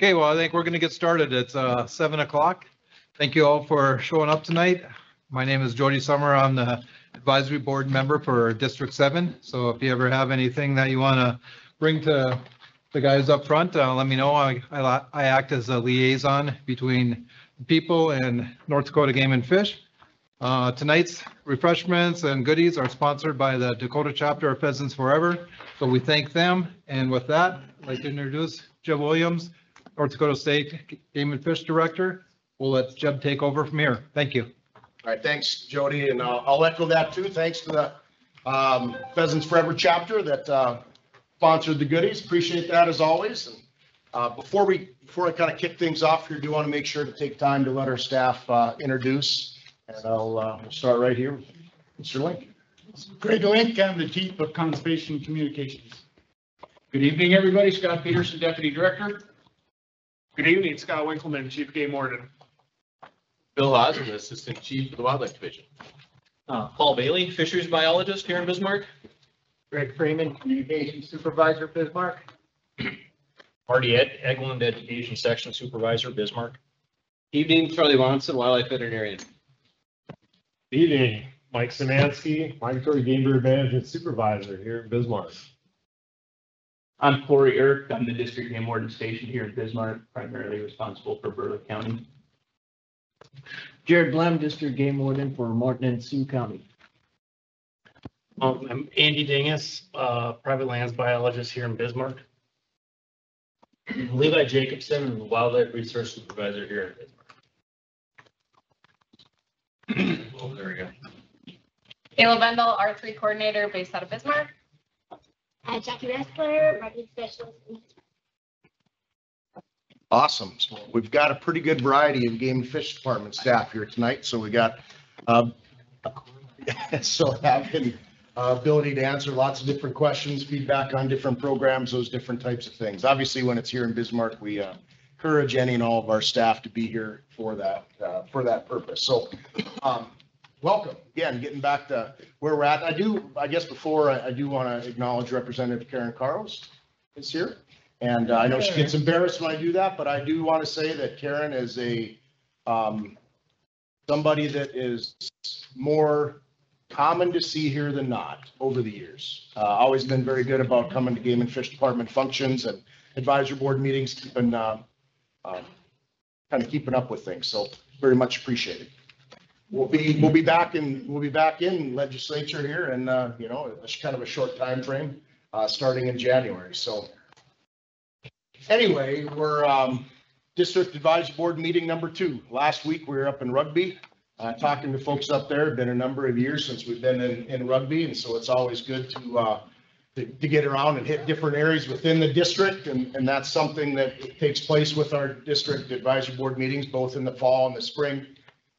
Okay, well, I think we're going to get started. It's 7 o'clock. Thank you all for showing up tonight. My name is Jody Summer. I'm the advisory board member for District 7. So if you ever have anything that you want to bring to the guys up front, let me know. I act as a liaison between people and North Dakota Game and Fish. Tonight's refreshments and goodies are sponsored by the Dakota chapter of Pheasants Forever. So we thank them. And with that, I'd like to introduce Jeb Williams, North Dakota State Game and Fish Director. We'll let Jeb take over from here. Thank you. All right, thanks, Jody, and I'll echo that too. Thanks to the Pheasants Forever chapter that sponsored the goodies. Appreciate that as always. And before I kind of kick things off here, do want to make sure to take time to let our staff introduce, and we'll start right here, Mr. Link. Greg Link, I'm the Chief of Conservation Communications. Good evening, everybody. Scott Peterson, Deputy Director. Good evening, Scott Winkleman, Chief Game Warden. Bill Haas, Assistant Chief of the Wildlife Division. Paul Bailey, Fisheries Biologist here in Bismarck. Greg Freeman, Communications Supervisor, Bismarck. Marty Eglund, Education Section Supervisor, Bismarck. Evening, Charlie Monson, Wildlife Veterinarian. Evening, Mike Szymanski, Migratory Game Bird Management Supervisor here in Bismarck. I'm Corey Irk. I'm the District Game Warden Station here in Bismarck, primarily responsible for Burleigh County. Jared Blem, District Game Warden for Morton and Sioux County. I'm Andy Dingus, Private Lands Biologist here in Bismarck. Levi Jacobson, Wildlife Resource Supervisor here in Bismarck. Oh, there we go. Kayla Bendel, R3 Coordinator based out of Bismarck. Jackie Ressler, Marketing Specialist. Awesome. So we've got a pretty good variety of game and fish department staff here tonight. So we got having ability to answer lots of different questions, feedback on different programs, those different types of things. Obviously, when it's here in Bismarck, we encourage any and all of our staff to be here for that purpose. So welcome again, getting back to where we're at. I do want to acknowledge Representative Karen Carlos is here. And I know she gets embarrassed when I do that, but I do want to say that Karen is somebody that is more common to see here than not over the years. Always been very good about coming to Game and Fish Department functions and advisory board meetings, keeping kind of keeping up with things. So very much appreciated. We'll be back in legislature here, and it's kind of a short time frame, starting in January. So. Anyway, we're District Advisory Board meeting number 2. Last week we were up in Rugby, talking to folks up there. It's been a number of years since we've been in Rugby, and so it's always good to get around and hit different areas within the district, and that's something that takes place with our District Advisory Board meetings, both in the fall and the spring.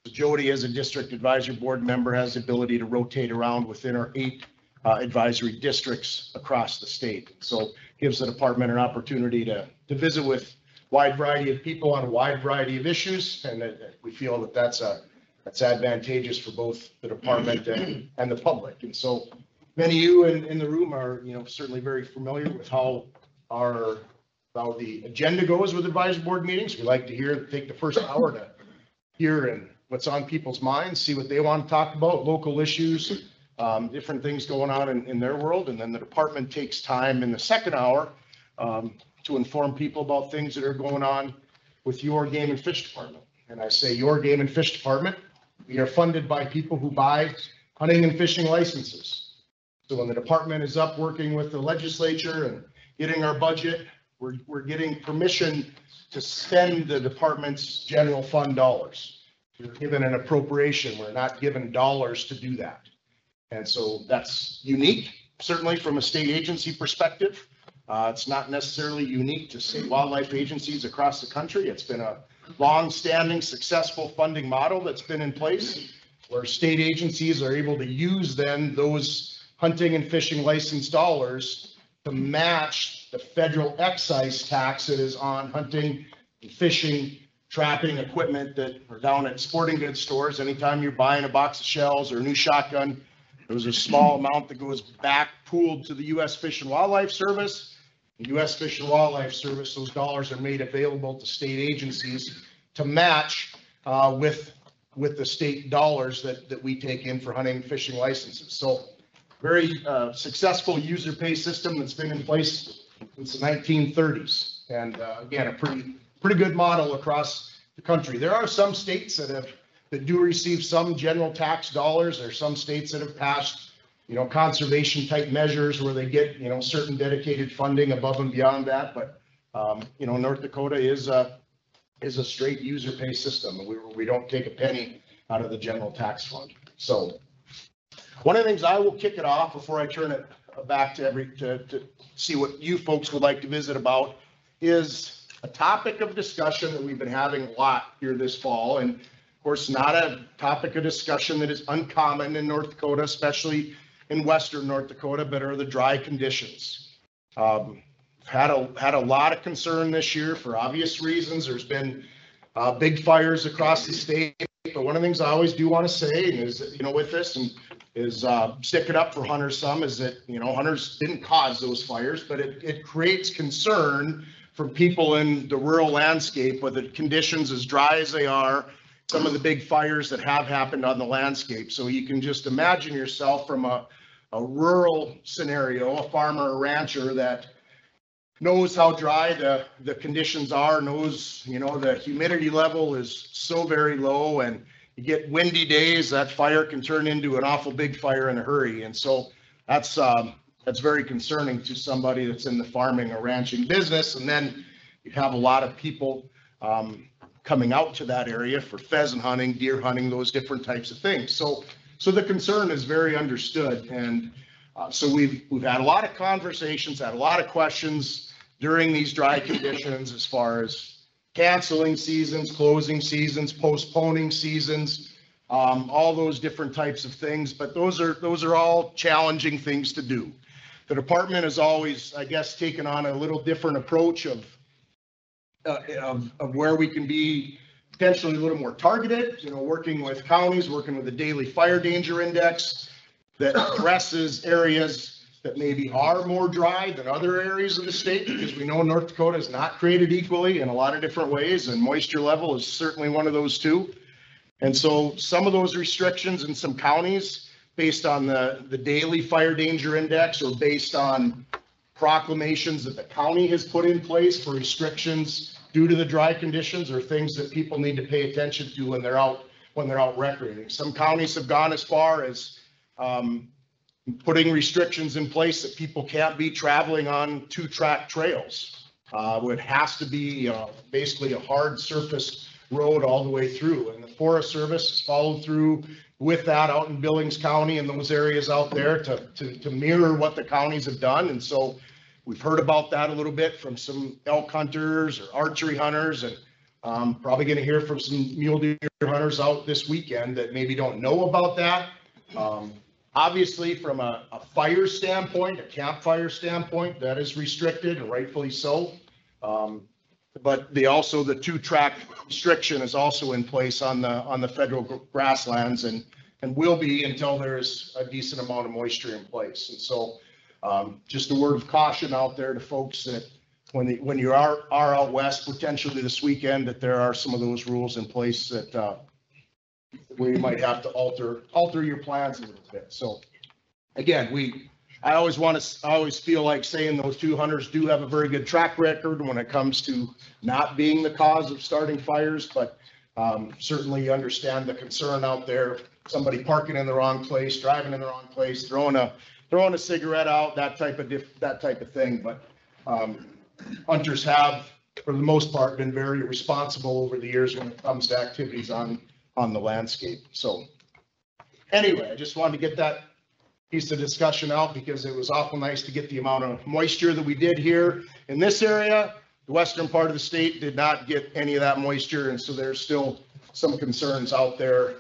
Jody, as a District Advisory Board member, has the ability to rotate around within our 8 advisory districts across the state. So gives the department an opportunity to visit with a wide variety of people on a wide variety of issues, and we feel that that's advantageous for both the department and the public. And so many of you in the room are certainly very familiar with how the agenda goes with advisory board meetings. We like to take the first hour to hear and what's on people's minds, see what they want to talk about, local issues, different things going on in their world. And then the department takes time in the second hour to inform people about things that are going on with your game and fish department. And I say your game and fish department, we are funded by people who buy hunting and fishing licenses. So when the department is up working with the legislature and getting our budget, we're getting permission to spend the department's general fund dollars. We're given an appropriation. We're not given dollars to do that. And so that's unique, certainly from a state agency perspective. It's not necessarily unique to state wildlife agencies across the country. It's been a long-standing, successful funding model that's been in place where state agencies are able to use then those hunting and fishing license dollars to match the federal excise taxes on hunting and fishing, trapping equipment that are down at sporting goods stores. Anytime you're buying a box of shells or a new shotgun, there's a small amount that goes back pooled to the U.S. Fish and Wildlife Service. U.S. Fish and Wildlife Service, those dollars are made available to state agencies to match with the state dollars that we take in for hunting and fishing licenses. So very successful user pay system that's been in place since the 1930s. And again, a pretty good model across the country. There are some states that do receive some general tax dollars. There are some states that have passed, conservation type measures where they get, certain dedicated funding above and beyond that. But, North Dakota is a straight user pay system. We don't take a penny out of the general tax fund. So one of the things I will kick it off before I turn it back to see what you folks would like to visit about is a topic of discussion that we've been having a lot here this fall. And of course, not a topic of discussion that is uncommon in North Dakota, especially in Western North Dakota, but are the dry conditions. Had a lot of concern this year for obvious reasons. There's been big fires across the state, but one of the things I always do want to say is, with this and is stick it up for hunters some is that, hunters didn't cause those fires, but it creates concern for people in the rural landscape with the conditions as dry as they are, some of the big fires that have happened on the landscape. So you can just imagine yourself from a rural scenario, a farmer, a rancher that knows how dry the conditions are, knows, the humidity level is so very low, and you get windy days, that fire can turn into an awful big fire in a hurry. And so that's very concerning to somebody that's in the farming or ranching business. And then you have a lot of people coming out to that area for pheasant hunting, deer hunting, those different types of things. So the concern is very understood. And so we've had a lot of conversations, had a lot of questions during these dry conditions as far as canceling seasons, closing seasons, postponing seasons, all those different types of things. But those are all challenging things to do. The department has always, I guess, taken on a little different approach of where we can be potentially a little more targeted, working with counties, working with the daily fire danger index that addresses areas that maybe are more dry than other areas of the state, because we know North Dakota is not created equally in a lot of different ways, and moisture level is certainly one of those too. And so some of those restrictions in some counties based on the daily fire danger index or based on proclamations that the county has put in place for restrictions due to the dry conditions are things that people need to pay attention to when they're out recreating. Some counties have gone as far as putting restrictions in place that people can't be traveling on 2-track trails. It has to be basically a hard surface road all the way through. And the Forest Service has followed through with that out in Billings County and those areas out there to mirror what the counties have done. And so we've heard about that a little bit from some elk hunters or archery hunters, and probably going to hear from some mule deer hunters out this weekend that maybe don't know about that. Obviously, from a fire standpoint, a campfire standpoint, that is restricted, and rightfully so. But the 2-track restriction is also in place on the federal grasslands and will be until there's a decent amount of moisture in place. And so just a word of caution out there to folks that when you are out west, potentially this weekend, that there are some of those rules in place that where you might have to alter your plans a little bit. So again, I always feel like saying those two hunters do have a very good track record when it comes to not being the cause of starting fires, but certainly understand the concern out there. Somebody parking in the wrong place, driving in the wrong place, throwing a cigarette out, that type of thing. But hunters have, for the most part, been very responsible over the years when it comes to activities on the landscape. So anyway, I just wanted to get that piece of discussion out because it was awful nice to get the amount of moisture that we did here in this area. The western part of the state did not get any of that moisture, and so there's still some concerns out there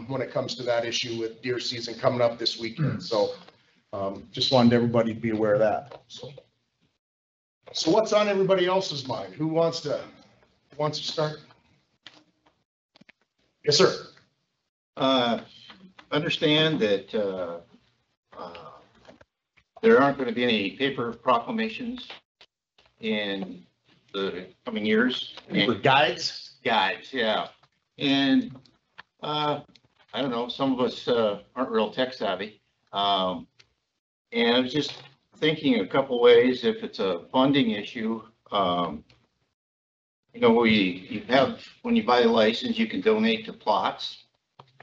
when it comes to that issue with deer season coming up this weekend. So just wanted everybody to be aware of that. So what's on everybody else's mind? Who wants to start? Yes, sir. Understand that there aren't going to be any paper proclamations in the coming years. For guides? Guides, yeah. And, I don't know, some of us, aren't real tech savvy. And I was just thinking a couple ways, if it's a funding issue, you know, you have, when you buy a license, you can donate to plots.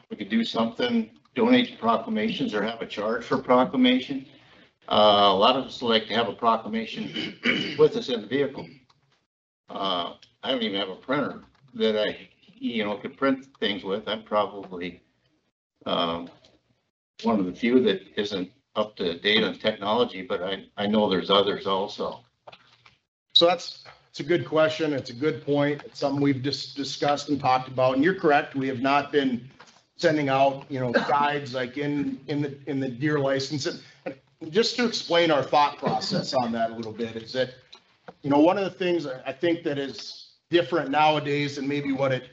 We could do something, donate to proclamations or have a charge for proclamation. A lot of us like to have a proclamation with us in the vehicle. I don't even have a printer that I, you know, could print things with. I'm probably one of the few that isn't up to date on technology, but I know there's others also. So it's a good question. It's a good point. It's something we've just discussed and talked about. And you're correct. We have not been sending out, you know, guides like in the deer license. And just to explain our thought process on that a little bit is that, you know, one of the things I think that is different nowadays than maybe what it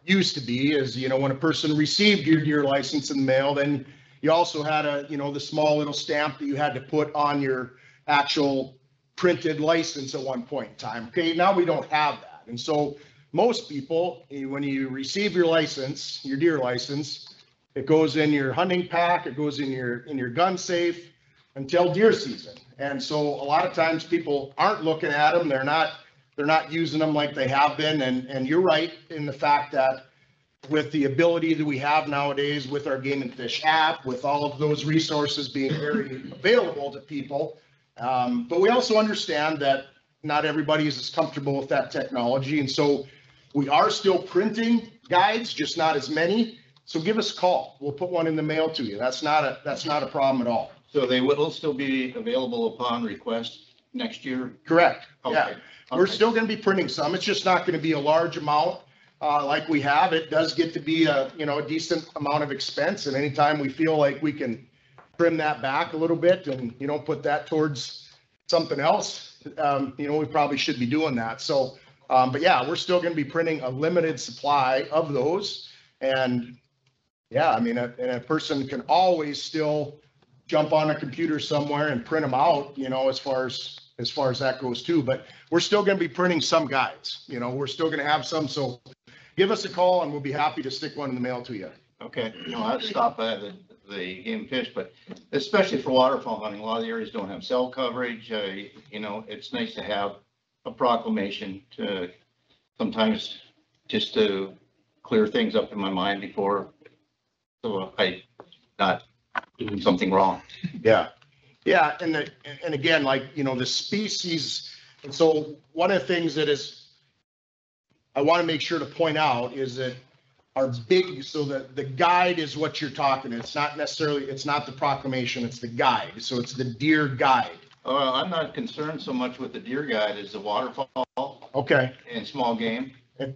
used to be is, you know, when a person received your deer license in the mail, then you also had you know, the small little stamp that you had to put on your actual printed license at one point in time. Okay, now we don't have that. And so most people, when you receive your license, your deer license, it goes in your hunting pack, it goes in your gun safe until deer season. And so a lot of times people aren't looking at them. They're not using them like they have been. And you're right in the fact that with the ability that we have nowadays with our Game and Fish app, with all of those resources being very available to people. But we also understand that not everybody is as comfortable with that technology. And so we are still printing guides, just not as many. So give us a call. We'll put one in the mail to you. That's not a problem at all. So they will still be available upon request next year? Correct. Okay. Yeah. We're still going to be printing some. It's just not going to be a large amount like we have. It does get to be a decent amount of expense. And anytime we feel like we can trim that back a little bit and, you know, put that towards something else, you know, we probably should be doing that. So, but yeah, we're still going to be printing a limited supply of those. And yeah, I mean, a person can always still jump on a computer somewhere and print them out, you know, as far as that goes too. But we're still going to be printing some guides, you know, we're still going to have some. So give us a call and we'll be happy to stick one in the mail to you. Okay, no, I'd stop by the Game and Fish, but especially for waterfowl hunting, a lot of the areas don't have cell coverage. You know, it's nice to have a proclamation to sometimes just to clear things up in my mind before, so I not doing something wrong. Yeah. Yeah. And again, like, you know, the species. And so one of the things that I want to make sure to point out is that so the guide is what you're talking. It's not the proclamation, it's the guide. So it's the deer guide. I'm not concerned so much with the deer guide as the waterfowl. Okay. And small game.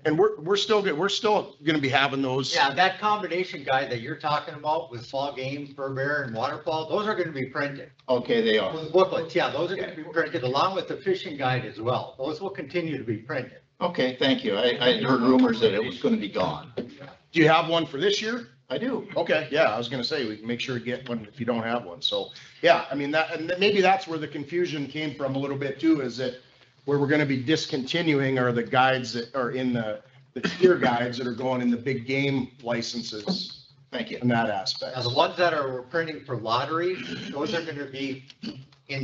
And we're still going to be having those. Yeah, that combination guide that you're talking about with fall game, fur bear, and waterfowl, those are going to be printed. Okay, they are. With booklets, yeah, those are going to be printed along with the fishing guide as well. Those will continue to be printed. Okay, thank you. I heard rumors that it was going to be gone. Do you have one for this year? I do. Okay, yeah, I was going to say, we can make sure to get one if you don't have one. So, yeah, I mean, and maybe that's where the confusion came from a little bit too, is that where we're going to be discontinuing are the guides that are in the deer guides that are going in the big game licenses. Thank you. In that aspect. Now, the ones that we're printing for lottery, those are going to be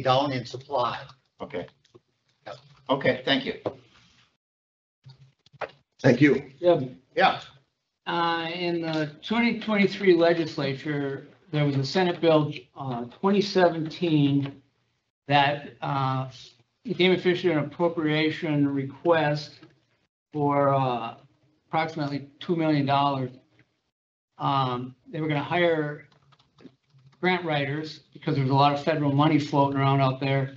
down in supply. Okay. Okay, thank you. Thank you. Yeah. Yeah. In the 2023 legislature, there was a Senate Bill 2017 that Game and Fish did an appropriation request for approximately $2 million. They were going to hire grant writers because there's a lot of federal money floating around out there.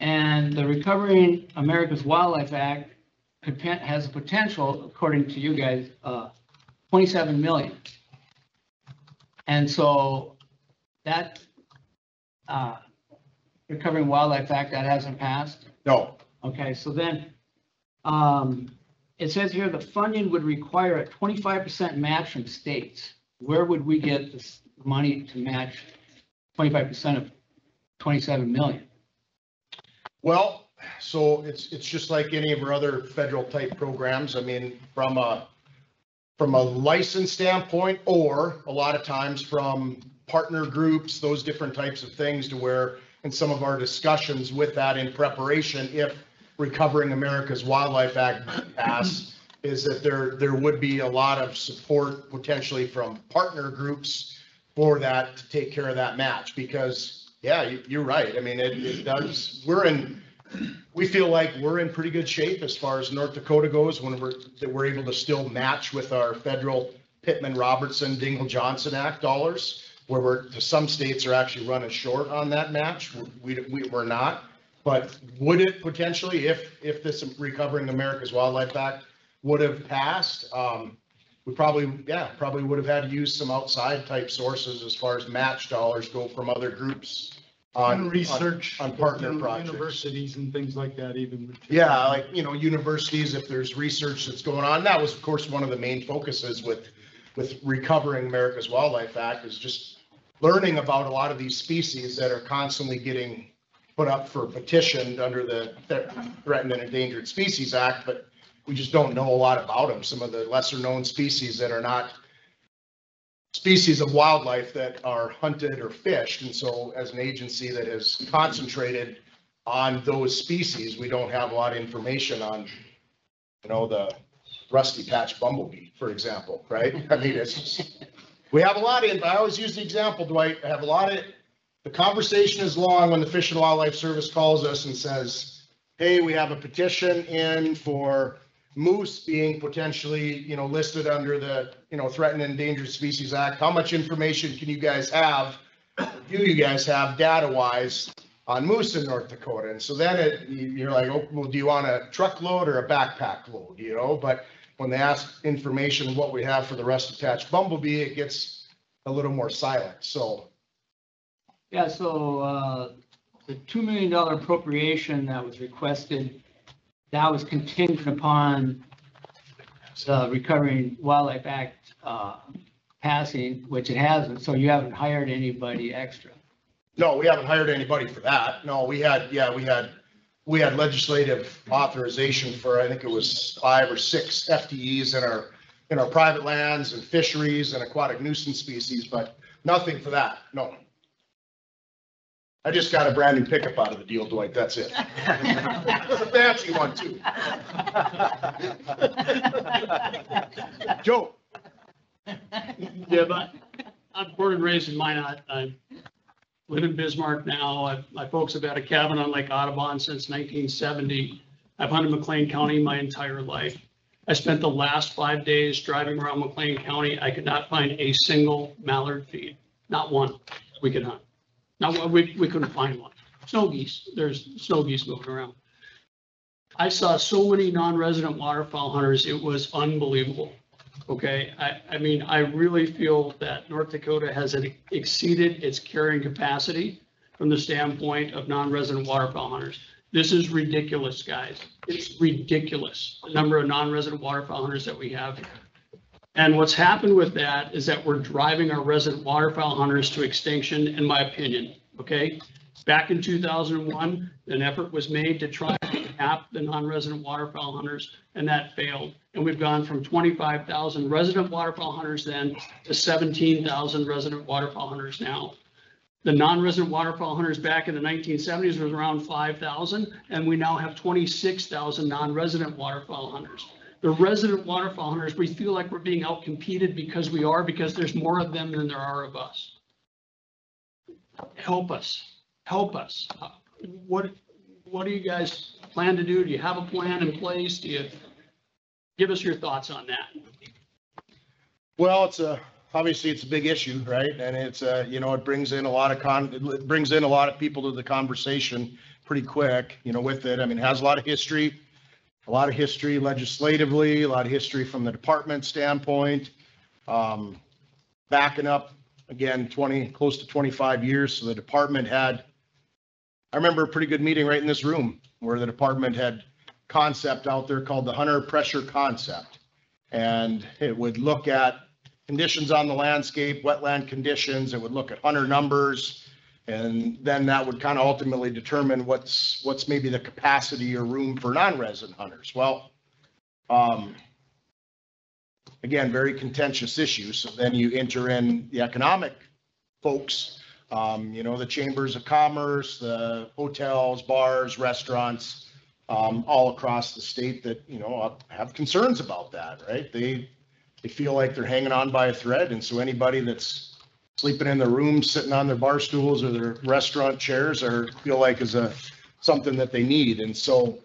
And the Recovering America's Wildlife Act has a potential, according to you guys, 27 million. And so that Recovering Wildlife Act, that hasn't passed? No. Okay, so then it says here the funding would require a 25% match from states. Where would we get this money to match 25% of 27 million? Well, So it's just like any of our other federal type programs. I mean, from a license standpoint, or a lot of times from partner groups, those different types of things, to where in some of our discussions with that in preparation, if Recovering America's Wildlife Act pass, is that there would be a lot of support potentially from partner groups for that to take care of that match. Because yeah, you're right. I mean, it does. We feel like we're in pretty good shape as far as North Dakota goes when we're able to still match with our federal Pittman-Robertson, Dingell-Johnson Act dollars, where some states are actually running short on that match. We're not. But would it potentially, if this Recovering America's Wildlife Act would have passed, we probably would have had to use some outside type sources as far as match dollars go from other groups on research on partner projects. Universities and things like that even. Yeah, like, universities, if there's research that's going on. That was, of course, one of the main focuses with Recovering America's Wildlife Act, is just learning about a lot of these species that are constantly getting put up for petition under the Threatened and Endangered Species Act, but we just don't know a lot about them. Some of the lesser known species that are not species of wildlife that are hunted or fished. And so as an agency that has concentrated on those species, we don't have a lot of information on, the rusty patch bumblebee, for example, right? I mean, we have a lot of, I always use the example, Dwight, I have a lot of, the conversation is long when the Fish and Wildlife Service calls us and says, hey, we have a petition in for moose being potentially, listed under the, Threatened and Endangered Species Act. How much information can you guys have? Do you guys have data-wise on moose in North Dakota? And so then you're like, oh, well, do you want a truckload or a backpack load? But when they ask information what we have for the rusty-patched bumblebee, it gets a little more silent. So. Yeah, so the $2 million appropriation that was requested, that was contingent upon the Recovering Wildlife Act passing, which it hasn't. So you haven't hired anybody extra. No, we haven't hired anybody for that. No, we had legislative authorization for, I think it was 5 or 6 FTEs in our private lands and fisheries and aquatic nuisance species, but nothing for that. No. I just got a brand new pickup out of the deal, Dwight. That's it. It's a fancy one too. Joe. Yeah, but I'm born and raised in Minot. I live in Bismarck now. My folks have had a cabin on Lake Audubon since 1970. I've hunted McLean County my entire life. I spent the last 5 days driving around McLean County. I could not find a single mallard feed, not one we could hunt. Now, we couldn't find one. Snow geese, there's snow geese moving around. I saw so many non-resident waterfowl hunters, it was unbelievable. Okay, I mean, I really feel that North Dakota has exceeded its carrying capacity from the standpoint of non-resident waterfowl hunters. This is ridiculous, guys. It's ridiculous, the number of non-resident waterfowl hunters that we have here. And what's happened with that is that we're driving our resident waterfowl hunters to extinction, in my opinion, okay? Back in 2001, an effort was made to try to cap the non-resident waterfowl hunters, and that failed. And we've gone from 25,000 resident waterfowl hunters then to 17,000 resident waterfowl hunters now. The non-resident waterfowl hunters back in the 1970s was around 5,000, and we now have 26,000 non-resident waterfowl hunters. The resident waterfowl hunters, we feel like we're being outcompeted because there's more of them than there are of us. Help us. What do you guys plan to do? Do you have a plan in place? Give us your thoughts on that? Well, obviously it's a big issue, right? And it's it brings in a lot of people to the conversation pretty quick, with it. I mean, it has a lot of history legislatively, a lot of history from the department standpoint, backing up again, close to 25 years. So the department I remember a pretty good meeting right in this room where the department had concept out there called the hunter pressure concept. And it would look at conditions on the landscape, wetland conditions. It would look at hunter numbers And then that would kind of ultimately determine what's maybe the capacity or room for non-resident hunters. Well, again, very contentious issue. So then you enter in the economic folks, the chambers of commerce, the hotels, bars, restaurants, all across the state that, have concerns about that, right? They feel like they're hanging on by a thread. And so anybody that's sleeping in their rooms, sitting on their bar stools or their restaurant chairs feel like is something that they need. And so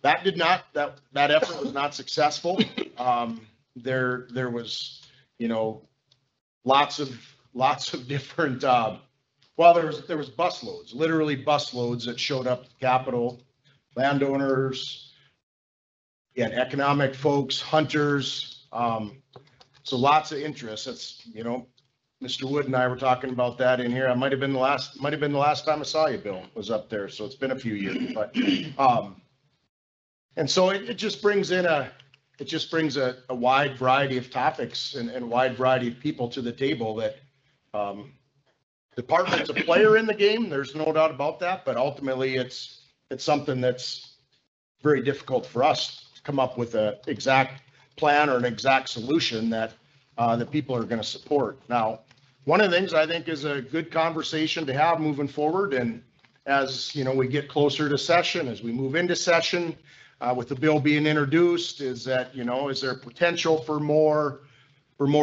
that effort was not successful. There was, lots of different, there was busloads, literally busloads that showed up at the Capitol, landowners, economic folks, hunters. So lots of interest. That's, Mr. Wood and I were talking about that in here. It might have been the last time I saw you, Bill, was up there. So it's been a few years, but, and so it just brings a wide variety of topics and a wide variety of people to the table that, department's a player in the game. There's no doubt about that, but ultimately it's something that's very difficult for us to come up with an exact plan or an exact solution that people are going to support. Now, one of the things I think is a good conversation to have moving forward, and as we get closer to session, as we move into session, with the bill being introduced, is that is there potential for more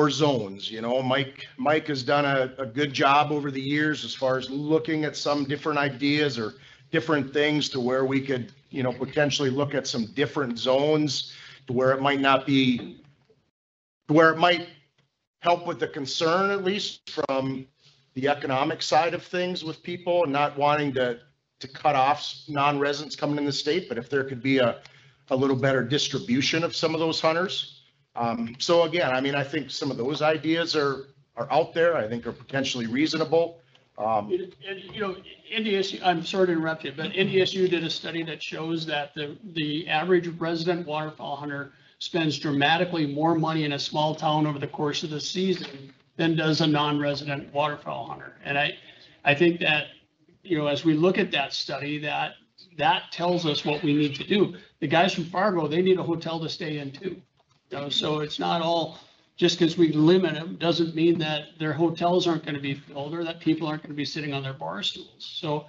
zones? Mike has done a good job over the years as far as looking at some different ideas or different things to where we could potentially look at some different zones to where it might help with the concern, at least from the economic side of things with people and not wanting to cut off non-residents coming in the state, but if there could be a little better distribution of some of those hunters. So again, I think some of those ideas are out there. I think are potentially reasonable. NDSU, I'm sorry to interrupt you, but NDSU did a study that shows that the average resident waterfowl hunter spends dramatically more money in a small town over the course of the season than does a non-resident waterfowl hunter. And I think that, as we look at that study, that tells us what we need to do. The guys from Fargo, they need a hotel to stay in too. So it's not all just because we limit them doesn't mean that their hotels aren't going to be filled or that people aren't going to be sitting on their bar stools. So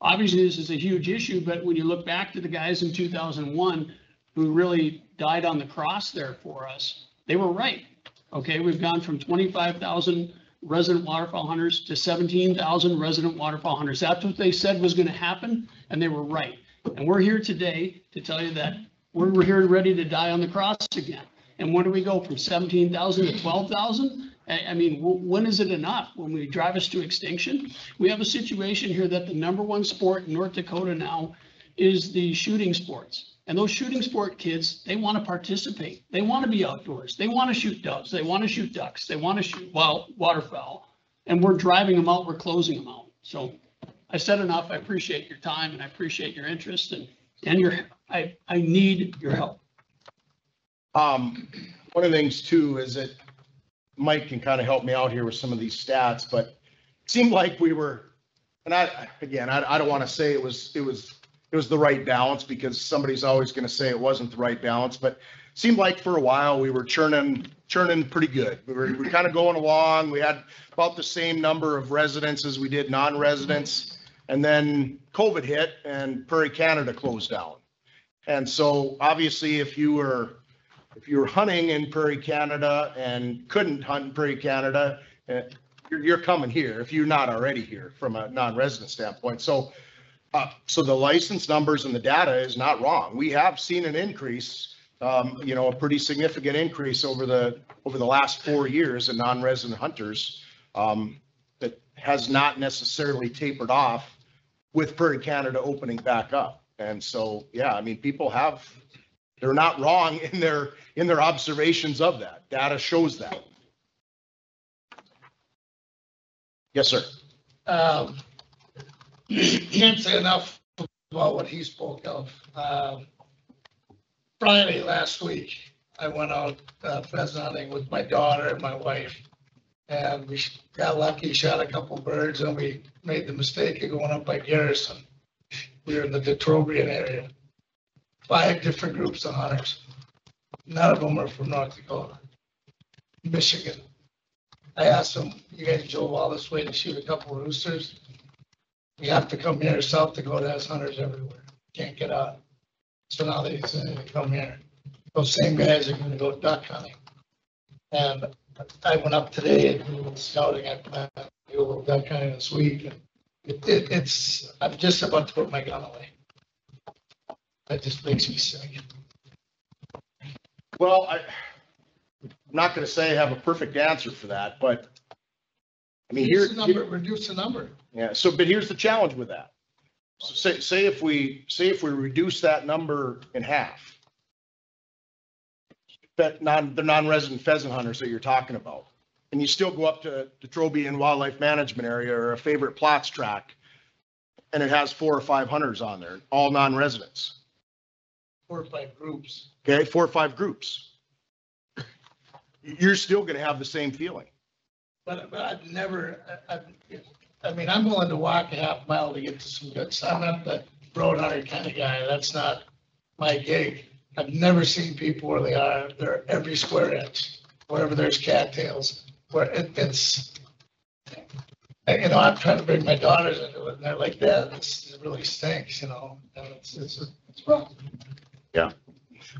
obviously this is a huge issue, but when you look back to the guys in 2001 who really died on the cross there for us, they were right. Okay, we've gone from 25,000 resident waterfowl hunters to 17,000 resident waterfowl hunters. That's what they said was going to happen, and they were right. And we're here today to tell you that we're here ready to die on the cross again. And when do we go from 17,000 to 12,000? When is it enough? When we drive us to extinction? We have a situation here that the #1 sport in North Dakota now is the shooting sports. And those shooting sport kids, they want to participate. They want to be outdoors. They want to shoot doves. They want to shoot ducks. They want to shoot waterfowl. And we're driving them out. We're closing them out. So I said enough. I appreciate your time and I appreciate your interest and I need your help. One of the things too is that Mike can kind of help me out here with some of these stats, but it seemed like we were, and I don't want to say it was the right balance because somebody's always going to say it wasn't the right balance, but it seemed like for a while we were churning pretty good. We were kind of going along. We had about the same number of residents as we did non-residents. And then COVID hit and Prairie Canada closed down. And so obviously if you were hunting in Prairie Canada and couldn't hunt in Prairie Canada, you're coming here if you're not already here from a non-resident standpoint. So the license numbers and the data is not wrong. We have seen an increase, a pretty significant increase over the last 4 years in non-resident hunters that has not necessarily tapered off with Prairie Canada opening back up. And so, people they're not wrong in their observations of that. Data shows that. Yes, sir. Can't say enough about what he spoke of. Friday last week, I went out pheasant hunting with my daughter and my wife, And we got lucky, shot a couple birds, and we made the mistake of going up by Garrison. We were in the Detrobian area. 5 different groups of hunters. None of them are from North Dakota, Michigan. I asked them, you guys drove all this way to shoot a couple of roosters? You have to come here. South Dakota has hunters everywhere. Can't get out. So now they say they come here. Those same guys are gonna go duck hunting. And I went up today and did a little scouting. I plan to do a little duck hunting this week. And it's, I'm just about to put my gun away. That just makes me sick. Well, I'm not going to say I have a perfect answer for that, but I mean, Reduce the number. yeah. So, but here's the challenge with that. So say if we reduce that number in half, the non-resident pheasant hunters that you're talking about, and you still go up to the Trobian Wildlife Management Area or a favorite plots track, and it has 4 or 5 hunters on there, all non-residents. 4 or 5 groups. Okay, 4 or 5 groups. You're still going to have the same feeling. But I've never, I mean, I'm willing to walk a half mile to get to some good, I'm not the road hunter kind of guy. That's not my gig. I've never seen people where they are. They're every square inch, wherever there's cattails, where it's, you know, I'm trying to bring my daughters into it and they're like, that, this really stinks, you know, and it's rough. Yeah.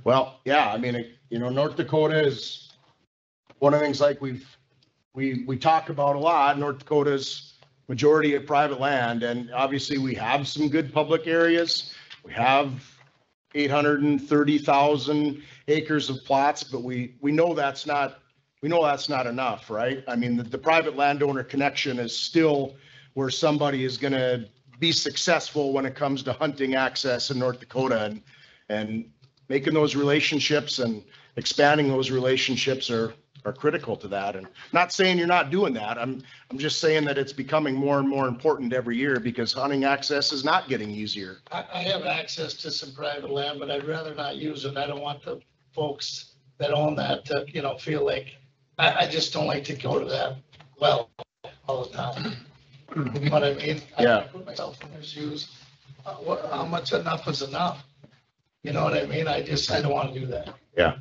Well, yeah, I mean, you know, North Dakota is one of the things like we talk about a lot. North Dakota's majority of private land, and obviously we have some good public areas. We have 830,000 acres of plots, but we know that's not enough, right? I mean, the private landowner connection is still where somebody is going to be successful when it comes to hunting access in North Dakota, and making those relationships and expanding those relationships are critical to that. And not saying you're not doing that. I'm just saying that it's becoming more and more important every year because hunting access is not getting easier. I have access to some private land, but I'd rather not use it. I don't want the folks that own that to, you know, feel like, I just don't like to go to that well all the time. You know what I mean? Yeah. I put myself in their shoes. How much enough is enough? You know what I mean? I don't want to do that. Yeah.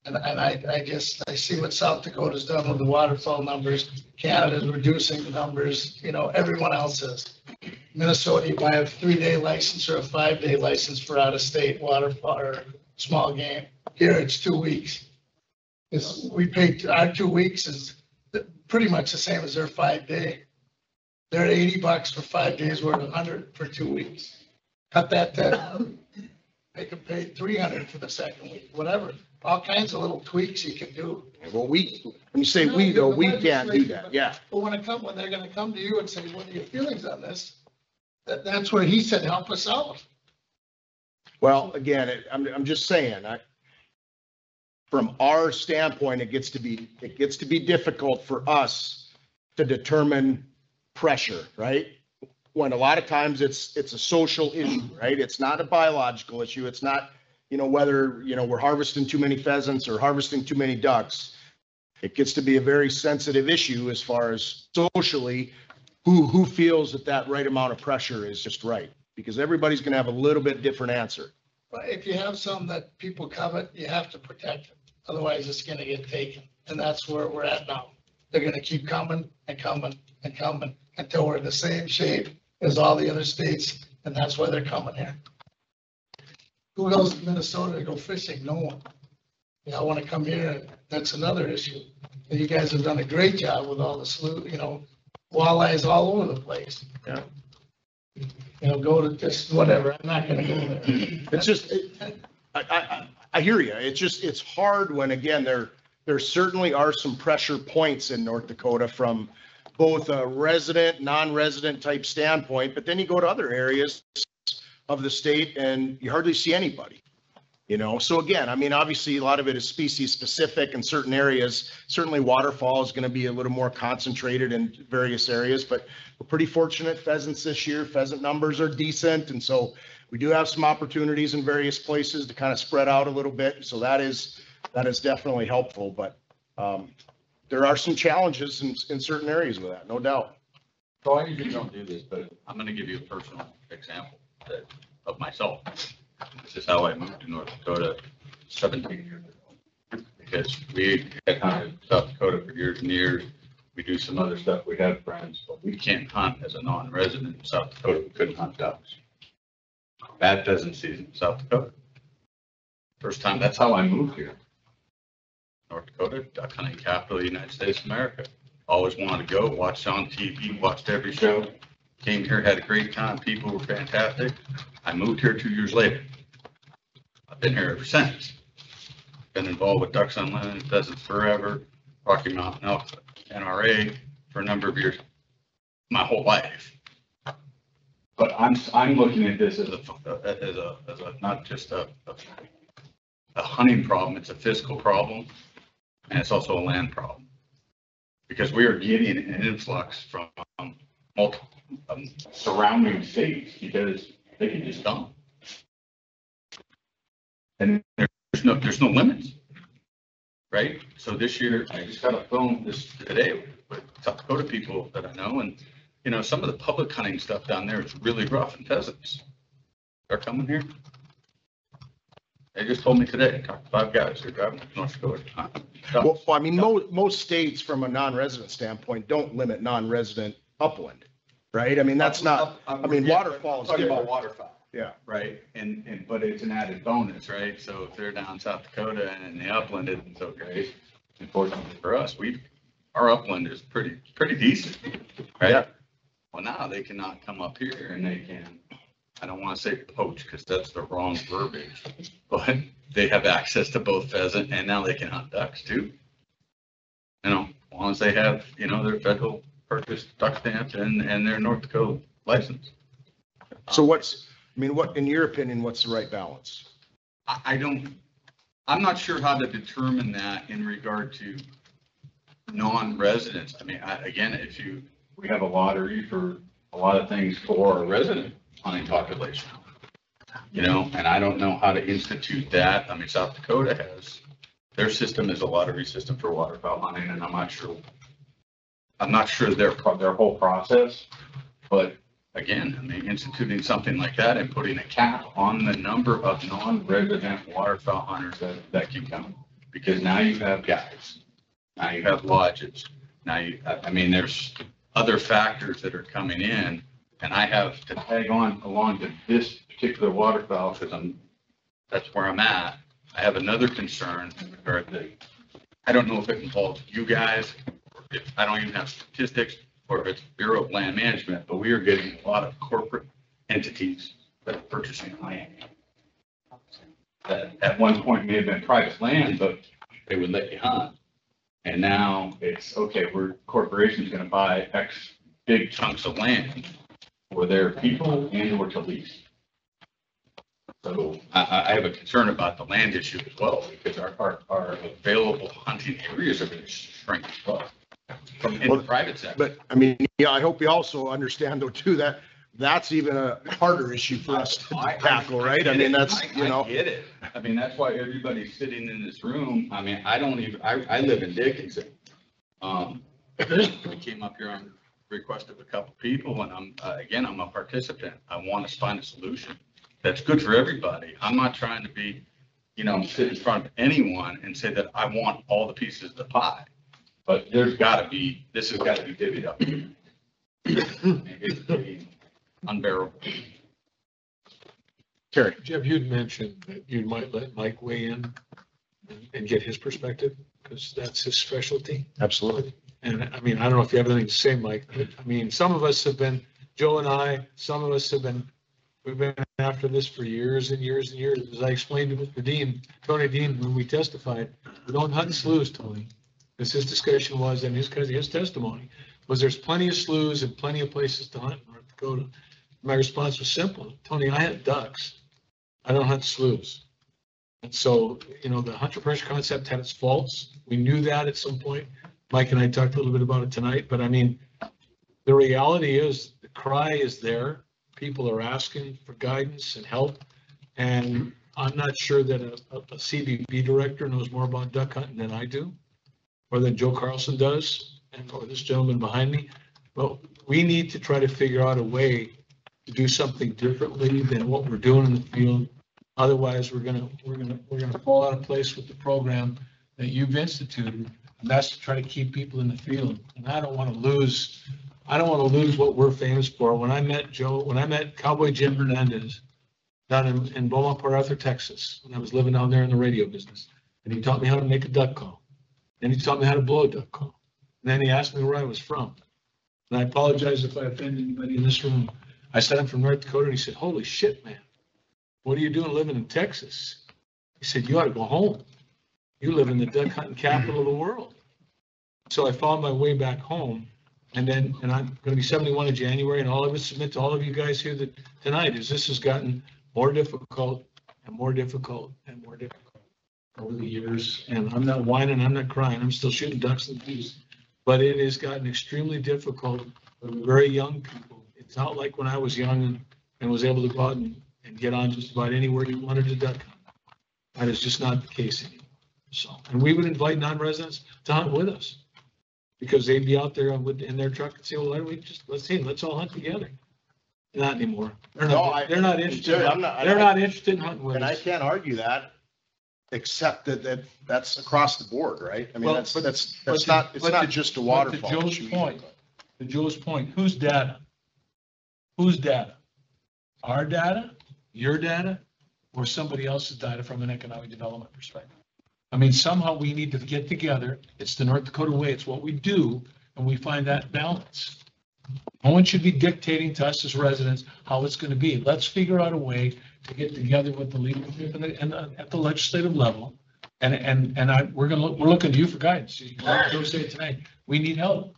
And I see what South Dakota's done with the waterfowl numbers. Canada's reducing the numbers, you know, everyone else is. Minnesota, you buy a 3-day license or a 5-day license for out-of-state waterfowl or small game. Here it's 2 weeks. We pay, our 2 weeks is pretty much the same as their 5-day. They're $80 for 5 days, we're $100 for 2 weeks. Cut that down. They can pay $300 for the second week, whatever. All kinds of little tweaks you can do. Well, when you say we though, we can't do that. Yeah. But when they're going to come to you and say, what are your feelings on this? That's where he said, help us out. Well, again, I'm just saying, from our standpoint, it gets to be difficult for us to determine pressure, right? When a lot of times it's a social issue, right? It's not a biological issue. It's not, you know, whether, you know, we're harvesting too many pheasants or harvesting too many ducks. It gets to be a very sensitive issue as far as socially, who feels that right amount of pressure is just right, because everybody's going to have a little bit different answer. But if you have some that people covet, you have to protect it. Otherwise it's going to get taken. And that's where we're at now. They're going to keep coming and coming and coming until we're in the same shape as all the other states, and that's why they're coming here. Who goes to Minnesota to go fishing? No one. Yeah, I want to come here, and that's another issue. And you guys have done a great job with all the slough, you know, walleyes all over the place. Yeah. You know, go to just whatever. I'm not going to go there. It's just, I hear you. It's hard when, again, there certainly are some pressure points in North Dakota from both a resident, non-resident type standpoint, but then you go to other areas of the state and you hardly see anybody, you know? So again, I mean, obviously a lot of it is species specific in certain areas. Certainly waterfowl is going to be a little more concentrated in various areas, but we're pretty fortunate pheasants this year. Pheasant numbers are decent. And so we do have some opportunities in various places to kind of spread out a little bit. So that is definitely helpful, but there are some challenges in certain areas with that, no doubt. So I usually don't do this, but I'm gonna give you a personal example of myself. This is how I moved to North Dakota 17 years ago. Because we had hunted South Dakota for years and years. We do some other stuff. We have friends, but we can't hunt as a non-resident in South Dakota. We couldn't hunt ducks. Bad pheasant season in South Dakota. First time, that's how I moved here. North Dakota, duck hunting capital of the United States of America. Always wanted to go, watched on TV, watched every show. Came here, had a great time. People were fantastic. I moved here 2 years later. I've been here ever since. Been involved with Ducks Unlimited, pheasants forever, Rocky Mountain Elk, NRA for a number of years, my whole life. But I'm looking at this as a not just a hunting problem. It's a fiscal problem, and it's also a land problem because we are getting an influx from multiple surrounding states because they can just dump, and there's no limits, right? So this year I just got a phone today with South Dakota people that I know, and you know, some of the public hunting stuff down there is really rough in pheasants. They're coming here. They just told me today, I talked to 5 guys who are driving to North Dakota. Well, I mean, most states from a non-resident standpoint don't limit non-resident upland, right? I mean, that's not, I mean, waterfowl is Talking about different. waterfowl. Yeah. Right, and but it's an added bonus, right? So if they're down South Dakota and in the upland isn't so great, unfortunately for us, our upland is pretty decent, right? Yeah. Well, now they cannot come up here and they can, I don't want to say poach because that's the wrong verbiage, but they have access to both pheasant and now they can hunt ducks too. You know, as long as they have, you know, their federal purchase duck stamp and their North Dakota license. So what, in your opinion, what's the right balance? I'm not sure how to determine that in regard to non-residents. I mean, again, we have a lottery for a lot of things for our resident hunting population, you know, and I don't know how to institute that. I mean, South Dakota has, their system is a lottery system for waterfowl hunting, and I'm not sure their whole process, but again, I mean, instituting something like that and putting a cap on the number of non-resident waterfowl hunters that can come, because now you have guys, now you have lodges, I mean, there's other factors that are coming in, and I have to tag along to this particular waterfowl because that's where I'm at. I have another concern in regard to, I don't know if it involves you guys, or if I don't even have statistics, or if it's Bureau of Land Management, but we are getting a lot of corporate entities that are purchasing land. That at one point may have been private land, but they would let you hunt. And now it's, okay, corporation's gonna buy X big chunks of land for their people and or to lease. So I have a concern about the land issue as well, because our available hunting areas are gonna shrink as well. From in the private sector. But I mean, yeah, I hope you also understand though too, that that's even a harder issue for us to tackle, right? I mean, that's, you know. I get it. I mean, that's why everybody's sitting in this room. I mean, I live in Dickinson. I came up here on request of a couple people, and I'm a participant. I want to find a solution that's good for everybody. I'm not trying to be, you know, sit in front of anyone and say that I want all the pieces of the pie. But this has got to be divvied up. It's getting unbearable. Terry. Jeff, you'd mentioned that you might let Mike weigh in and get his perspective, because that's his specialty. Absolutely. And I mean, I don't know if you have anything to say, Mike, but I mean, some of us have been, Joe and I, some of us we've been after this for years and years and years. As I explained to Mr. Dean, Tony Dean, when we testified, we don't hunt sloughs, Tony. Because his discussion was, and his testimony was, there's plenty of sloughs and plenty of places to hunt in North Dakota. My response was simple. Tony, I hunt ducks. I don't hunt sloughs. And so, you know, the hunter pressure concept had its faults. We knew that at some point. Mike and I talked a little bit about it tonight, but I mean, the reality is the cry is there. People are asking for guidance and help. And I'm not sure that a CBB director knows more about duck hunting than I do, or that Joe Carlson does, and or this gentleman behind me. But we need to try to figure out a way to do something differently than what we're doing in the field. Otherwise, we're gonna fall out of place with the program that you've instituted, and that's to try to keep people in the field. And I don't want to lose what we're famous for. When I met Cowboy Jim Hernandez down in Beaumont, Port Arthur, Texas, when I was living down there in the radio business, and he taught me how to make a duck call. Then he taught me how to blow a duck call. And then he asked me where I was from. And I apologize if I offended anybody in this room. I said I'm from North Dakota, and he said, "Holy shit, man. What are you doing living in Texas?" He said, "You ought to go home. You live in the duck hunting capital of the world." So I found my way back home, and I'm going to be 71 in January, and all I would submit to all of you guys here tonight is this has gotten more difficult and more difficult and more difficult over the years. And I'm not whining, I'm not crying, I'm still shooting ducks and geese. But it has gotten extremely difficult for very young people. It's not like when I was young and was able to go out and get on just about anywhere you wanted to duck hunt. That is just not the case anymore. So, and we would invite non-residents to hunt with us because they'd be out there in their truck and say, "Well, why don't we just, let's all hunt together." Not anymore. They're not interested. They're not interested in hunting with us. And I can't argue that, except that's across the board, right? I mean, Well, it's not just a waterfall. To Joe's point, whose data? Whose data? Our data, your data, or somebody else's data from an economic development perspective? I mean, somehow we need to get together. It's the North Dakota way. It's what we do, and we find that balance. No one should be dictating to us as residents how it's going to be. Let's figure out a way to get together with the leadership and at the legislative level. We're looking to you for guidance. Like Joe said tonight, we need help.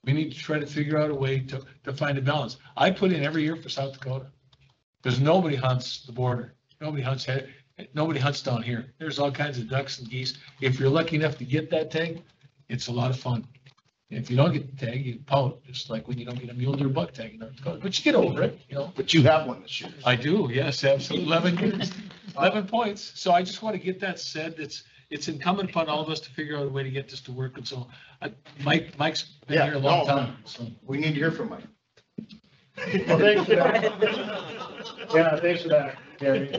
We need to try to figure out a way to find a balance. I put in every year for South Dakota because nobody hunts the border. Nobody hunts down here. There's all kinds of ducks and geese. If you're lucky enough to get that tag, it's a lot of fun. If you don't get the tag, you pout, just like when you don't get a mule deer buck tag in North Dakota. But you get over it, you know. But you have one this year. I do, yes, absolutely. 11 years, 11 points. So I just want to get that said. It's incumbent upon all of us to figure out a way to get this to work. And so Mike's been here a long time. So we need to hear from Mike. Well, thanks for that. Yeah, thanks for that, Gary.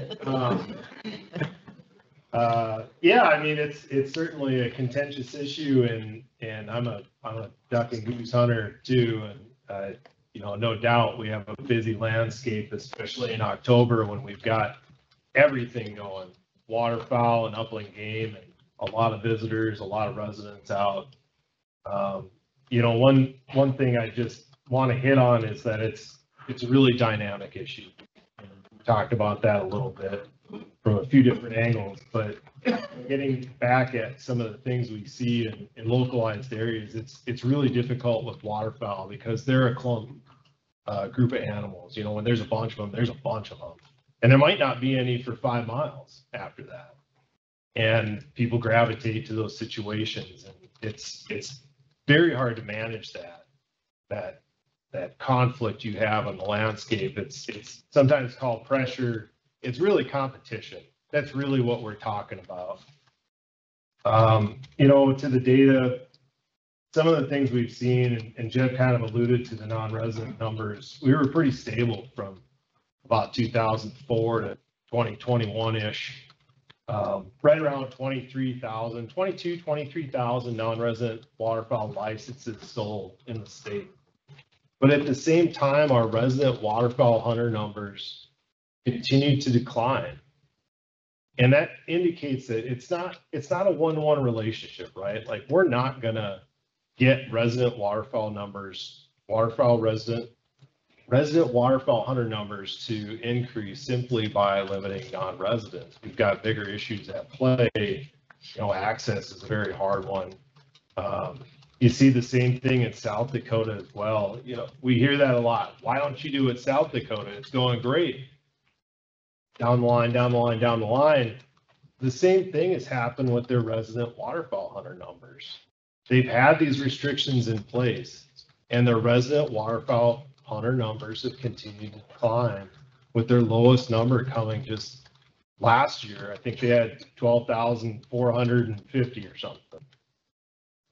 Yeah, I mean, it's certainly a contentious issue, and I'm a duck and goose hunter too, and no doubt we have a busy landscape, especially in October when we've got everything going, waterfowl and upland game, and a lot of visitors, a lot of residents out. One thing I just want to hit on is that it's a really dynamic issue. And we talked about that a little bit from a few different angles, but getting back at some of the things we see in localized areas, it's really difficult with waterfowl because they're a clump group of animals. When there's a bunch of them, there's a bunch of them. And there might not be any for 5 miles after that. And people gravitate to those situations, and it's very hard to manage that conflict you have on the landscape. It's sometimes called pressure. It's really competition. That's really what we're talking about. To the data, some of the things we've seen, and Jeff kind of alluded to the non-resident numbers, we were pretty stable from about 2004 to 2021-ish. Right around 23,000 non-resident waterfowl licenses sold in the state. But at the same time, our resident waterfowl hunter numbers continue to decline. And that indicates that it's not a one-to-one relationship, right? Like, we're not gonna get resident waterfowl numbers, resident waterfowl hunter numbers to increase simply by limiting non-residents. We've got bigger issues at play. Access is a very hard one. You see the same thing in South Dakota as well. We hear that a lot. Why don't you do it South Dakota? It's going great. Down the line. The same thing has happened with their resident waterfowl hunter numbers. They've had these restrictions in place, and their resident waterfowl hunter numbers have continued to climb, with their lowest number coming just last year. I think they had 12,450 or something.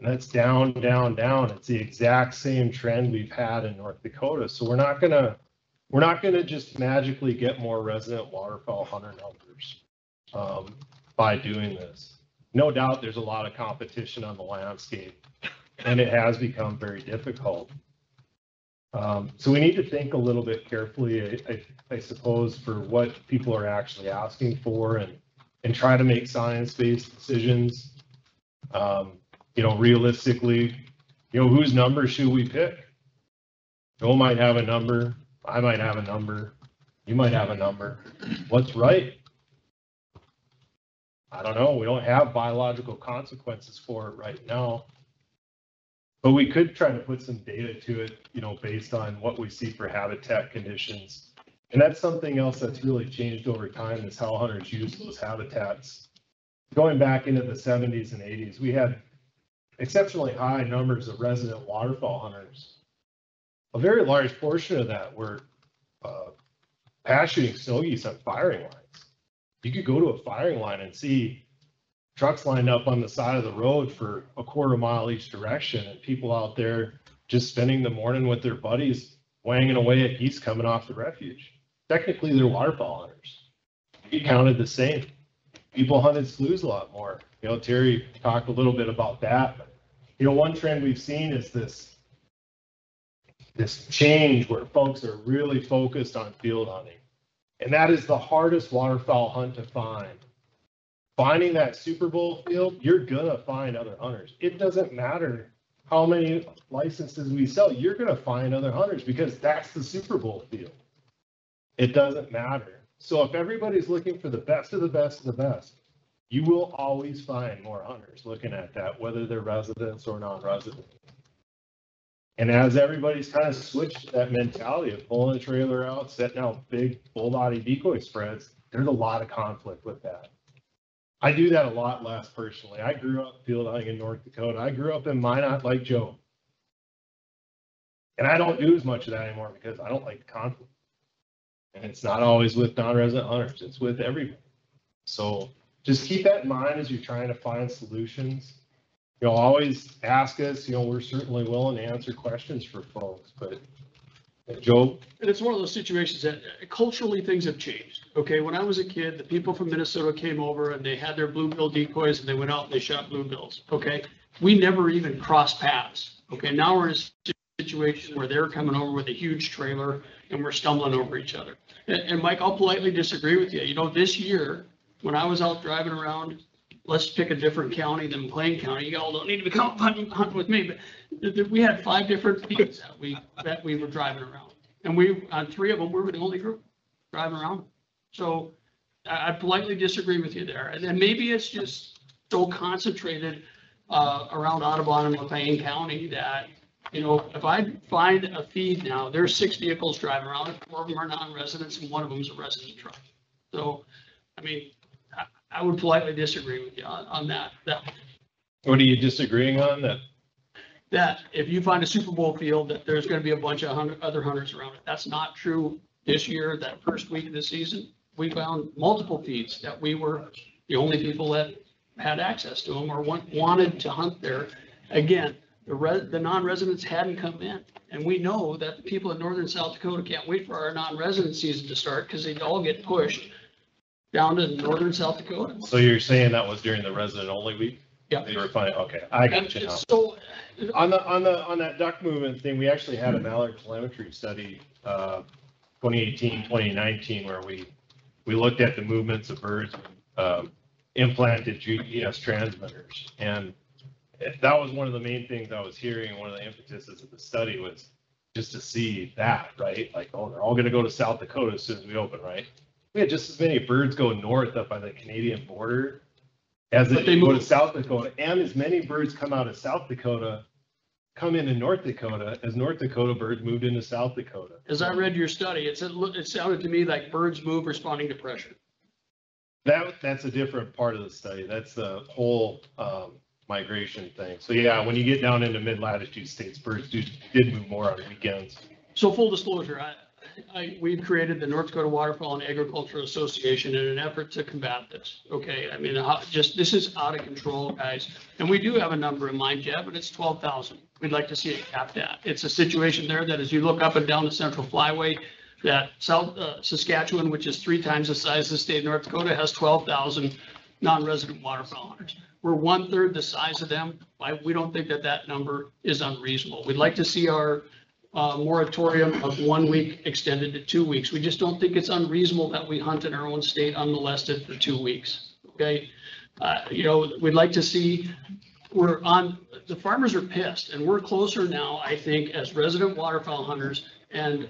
And that's down, down, down. It's the exact same trend we've had in North Dakota. So we're not gonna just magically get more resident waterfowl hunter numbers by doing this. No doubt there's a lot of competition on the landscape, and it has become very difficult. So we need to think a little bit carefully, I suppose, for what people are actually asking for, and try to make science-based decisions. Realistically, whose number should we pick? Joe might have a number, I might have a number, you might have a number. What's right? I don't know. We don't have biological consequences for it right now. But we could try to put some data to it, based on what we see for habitat conditions. And that's something else that's really changed over time, is how hunters use those habitats. Going back into the 70s and 80s, we had exceptionally high numbers of resident waterfowl hunters. A very large portion of that were pass shooting snow geese on firing lines. You could go to a firing line and see trucks lined up on the side of the road for a quarter mile each direction, and people out there just spending the morning with their buddies, wanging away at geese coming off the refuge. Technically, they're waterfowl hunters. We counted the same. People hunted sloughs a lot more. Terry talked a little bit about that. But, one trend we've seen is this change where folks are really focused on field hunting. And that is the hardest waterfowl hunt to find. Finding that Super Bowl field, you're gonna find other hunters. It doesn't matter how many licenses we sell, you're gonna find other hunters because that's the Super Bowl field. It doesn't matter. So if everybody's looking for the best of the best of the best, you will always find more hunters looking at that, whether they're residents or non-resident. And as everybody's kind of switched to that mentality of pulling a trailer out, setting out big full body decoy spreads, there's a lot of conflict with that. I do that a lot less personally. I grew up field hunting in North Dakota. I grew up in Minot like Joe. And I don't do as much of that anymore because I don't like the conflict. And it's not always with non-resident hunters, it's with everybody. So just keep that in mind as you're trying to find solutions. Always ask us, we're certainly willing to answer questions for folks, but Joe? And it's one of those situations that culturally things have changed. Okay, when I was a kid, the people from Minnesota came over and they had their bluebill decoys and they went out and they shot bluebills. Okay, we never even crossed paths. Okay, now we're in a situation where they're coming over with a huge trailer and we're stumbling over each other. And Mike, I'll politely disagree with you. This year, when I was out driving around, let's pick a different county than McLean County. You all don't need to become hunting with me, but we had 5 different feeds that we were driving around. And on 3 of them, we were the only group driving around. So I politely disagree with you there. And then maybe it's just so concentrated around Audubon and McLean County that, if I find a feed now, there's 6 vehicles driving around, and 4 of them are non-residents and 1 of them is a resident truck. So, I would politely disagree with you on that. What are you disagreeing on? That if you find a Super Bowl field, that there's going to be a bunch of other hunters around it. That's not true this year. That first week of the season, we found multiple feeds that we were the only people that had access to them or wanted to hunt there. Again, the non-residents hadn't come in. And we know that the people in northern South Dakota can't wait for our non-resident season to start because they'd all get pushed down to northern South Dakota. So you're saying that was during the resident only week? Yeah. They were finding, okay, I got you now. So on that duck movement thing, we actually had a mallard telemetry study, 2018, 2019, where we looked at the movements of birds, implanted GPS transmitters. And that was one of the main things I was hearing. One of the impetuses of the study was just to see that, right? Like, oh, they're all going to go to South Dakota as soon as we open, right? We had just as many birds go north up by the Canadian border as they go to South Dakota, and as many birds come out of South Dakota, come into North Dakota as North Dakota birds moved into South Dakota. As I read your study, it sounded to me like birds move responding to pressure. That's a different part of the study. That's the whole migration thing. So yeah, when you get down into mid-latitude states, birds did move more on weekends. So full disclosure, we've created the North Dakota Waterfowl and Agriculture Association in an effort to combat this. Okay, I mean, this is out of control, guys. And we do have a number in mind, Jeb, but it's 12,000. We'd like to see it capped at. It's a situation there that as you look up and down the Central Flyway, that South Saskatchewan, which is 3 times the size of the state of North Dakota, has 12,000 non-resident waterfowl hunters. We're 1/3 the size of them. We don't think that number is unreasonable. We'd like to see our moratorium of 1 week extended to 2 weeks. We just don't think it's unreasonable that we hunt in our own state unmolested for 2 weeks. Okay. We'd like to see, the farmers are pissed, and we're closer now, I think, as resident waterfowl hunters and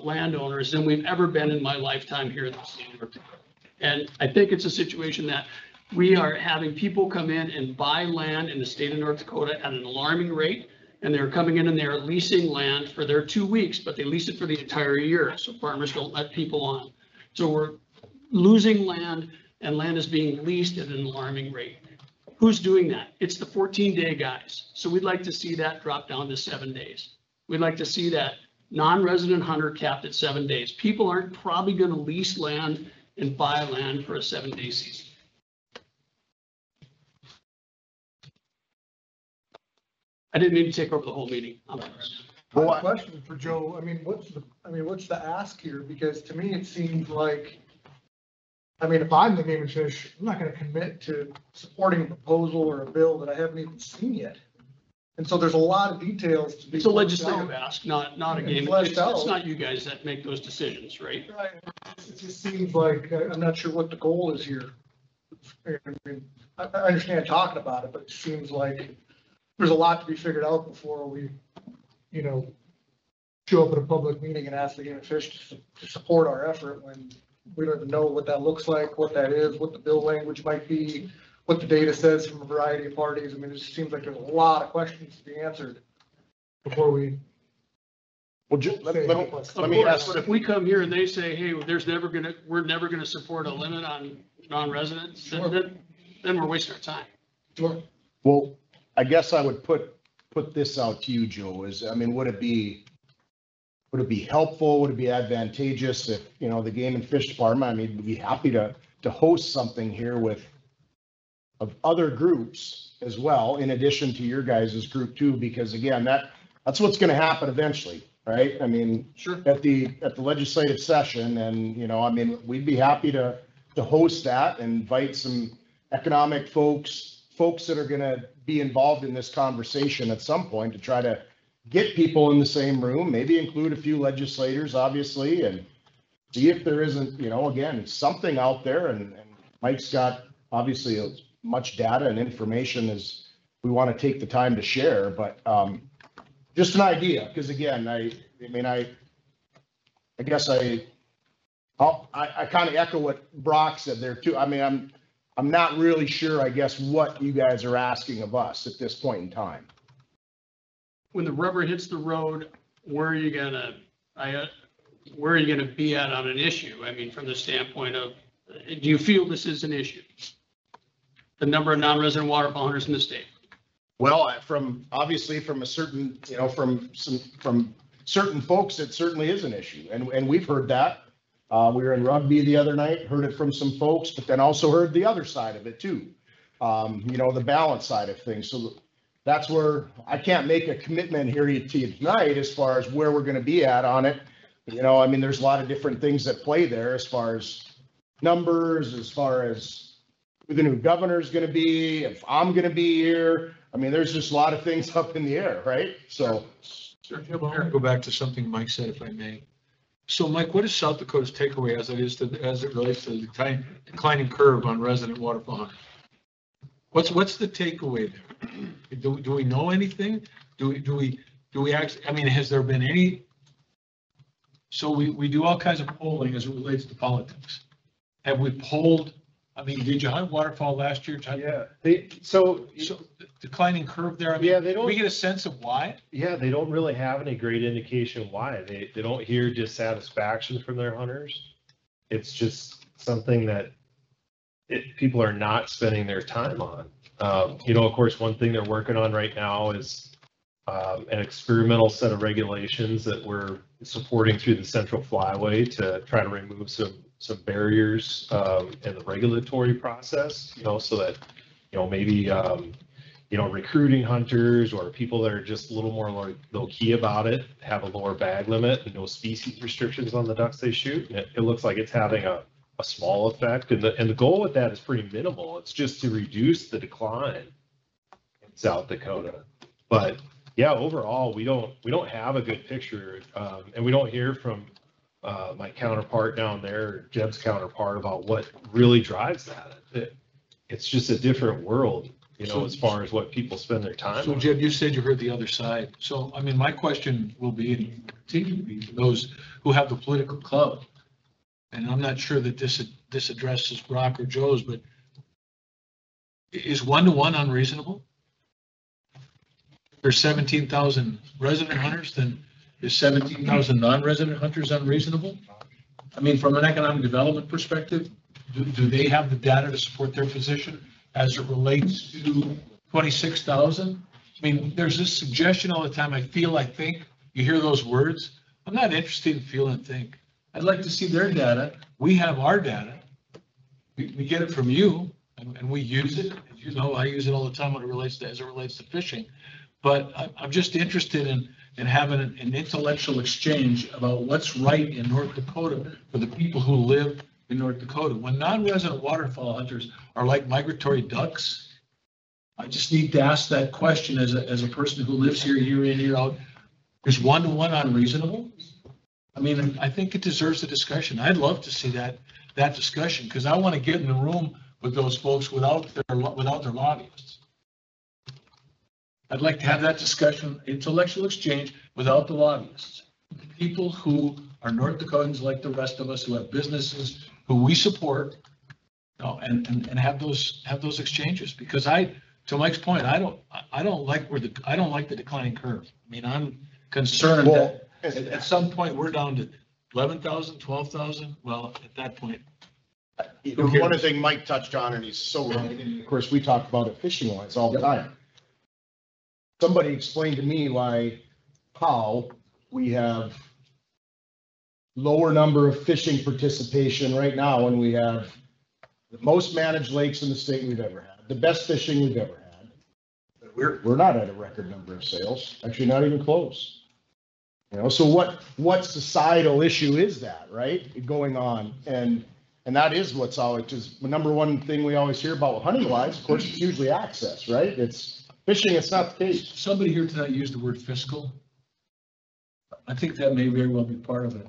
landowners than we've ever been in my lifetime here in the state of North Dakota. And I think it's a situation that we are having people come in and buy land in the state of North Dakota at an alarming rate. And they're coming in and they're leasing land for their 2 weeks, but they lease it for the entire year. So farmers don't let people on. So we're losing land, and land is being leased at an alarming rate. Who's doing that? It's the 14-day guys. So we'd like to see that drop down to 7 days. We'd like to see that non-resident hunter capped at 7 days. People aren't probably going to lease land and buy land for a 7-day season. I didn't mean to take over the whole meeting. I have a question for Joe. What's the ask here? Because to me, it seems like, if I'm the Game and Fish, I'm not going to commit to supporting a proposal or a bill that I haven't even seen yet. And so there's a lot of details to be. It's a legislative ask, not a game. It's not you guys that make those decisions, right? Right. It just seems like, I'm not sure what the goal is here. I understand talking about it, but it seems like there's a lot to be figured out before we, show up at a public meeting and ask the Game and Fish to support our effort when we don't even know what that looks like, what that is, what the bill language might be, what the data says from a variety of parties. It just seems like there's a lot of questions to be answered before we. Well, let me ask. But if we come here and they say, hey, we're never gonna support a limit on non-residents, Sure. then we're wasting our time. Sure. Well, I guess I would put this out to you, Joe, would it be helpful? Would it be advantageous if, the Game and Fish Department, we'd be happy to host something here of other groups as well, in addition to your guys' group too, because again, that's what's going to happen eventually, right? Sure. At the legislative session, and, we'd be happy to host that and invite some economic folks that are going to be involved in this conversation at some point to try to get people in the same room, maybe include a few legislators, obviously, and see if there isn't, again, something out there. And Mike's got obviously as much data and information as we want to take the time to share, but just an idea, because again, I guess I kind of echo what Brock said there too. I'm not really sure, I guess, what you guys are asking of us at this point in time. When the rubber hits the road, where are you gonna be at on an issue? From the standpoint of, do you feel this is an issue? The number of non-resident waterfowl hunters in the state? Well, from a certain, from certain folks, it certainly is an issue, and we've heard that. We were in Rugby the other night, heard it from some folks, but then also heard the other side of it too. The balance side of things. So that's where I can't make a commitment here to you tonight as far as where we're going to be at on it. There's a lot of different things that play there as far as numbers, as far as who the new governor is going to be, if I'm going to be here. There's just a lot of things up in the air, right? So. Sure. Go back to something Mike said, if I may. So Mike, what is South Dakota's takeaway as it relates to the declining curve on resident waterfowl hunting? What's the takeaway there? Do we know anything? Do we actually, has there been any? So we do all kinds of polling as it relates to politics. Have we polled? Did you hunt waterfowl last year? Yeah. So declining curve there. They don't. We get a sense of why. Yeah, they don't really have any great indication why. They don't hear dissatisfaction from their hunters. It's just something that people are not spending their time on. Of course, one thing they're working on right now is an experimental set of regulations that we're supporting through the Central Flyway to try to remove some barriers in the regulatory process, so that, maybe, recruiting hunters or people that are just a little more low key about it, have a lower bag limit and no species restrictions on the ducks they shoot. And it looks like it's having a small effect. And the goal with that is pretty minimal. It's just to reduce the decline in South Dakota. But yeah, overall, we don't have a good picture. And we don't hear from my counterpart down there, Jeb's counterpart, about what really drives that. It's just a different world, as far as what people spend their time So on. Jeb, you said you heard the other side. So, I mean, my question will be, and continue to be, for those who have the political club. And I'm not sure that this addresses Brock or Joe's, but is 1-to-1 unreasonable? There's 17,000 resident hunters, then is 17,000 non-resident hunters unreasonable? I mean, from an economic development perspective, do they have the data to support their position as it relates to 26,000? I mean, there's this suggestion all the time, I feel, I think, you hear those words. I'm not interested in feel and think. I'd like to see their data. We have our data. We get it from you and we use it. As I use it all the time as it relates to fishing. But I'm just interested in having an intellectual exchange about what's right in North Dakota for the people who live in North Dakota. When non-resident waterfowl hunters are like migratory ducks, I just need to ask that question as a person who lives here year in, year out. Is 1-to-1 unreasonable? I mean, I think it deserves a discussion. I'd love to see that discussion, because I want to get in the room with those folks without their lobbyists. I'd like to have that discussion, intellectual exchange without the lobbyists. People who are North Dakotans like the rest of us, who have businesses, who we support, and have those exchanges. Because to Mike's point, I don't like the declining curve. I mean, I'm concerned that at some point we're down to 11,000, 12,000. Well, at that point. One other thing Mike touched on, and he's so right, and of course, we talk about it fishing wise all the time. Somebody explained to me how we have lower number of fishing participation right now, and we have the most managed lakes in the state we've ever had, the best fishing we've ever had. We're not at a record number of sales, actually not even close. So what societal issue is that, right, going on? And that is what's always, just the number one thing we always hear about hunting wise, of course, it's usually access, right? It's fishing, it's not the case. Somebody here tonight used the word fiscal. I think that may very well be part of it.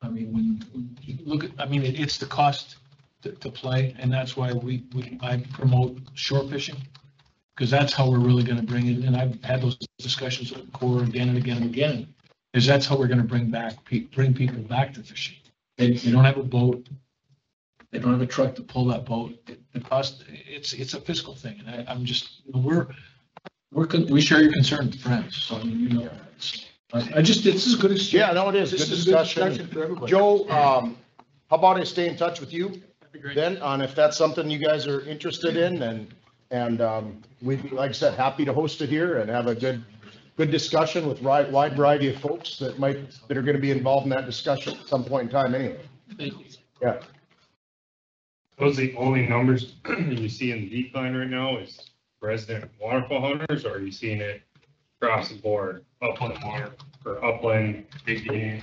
I mean, when you look at, it's the cost to play, and that's why I promote shore fishing, because that's how we're really going to bring it. And I've had those discussions with the Corps again and again and again. Is that's how we're going to bring people back to fishing. They don't have a boat. They don't have a truck to pull that boat. The cost, it's a fiscal thing. And I'm just, we share your concern, friends. So, this is good exchange. Yeah, no, it is. This Good is discussion. for everybody. Joe, how about I stay in touch with you then on if that's something you guys are interested in, and we'd be, like I said, happy to host it here and have a good discussion with wide variety of folks that are going to be involved in that discussion at some point in time anyway. Thank you. Yeah. Those are the only numbers you see in the decline right now is resident waterfowl hunters, or are you seeing it across the board, upland water or upland big game?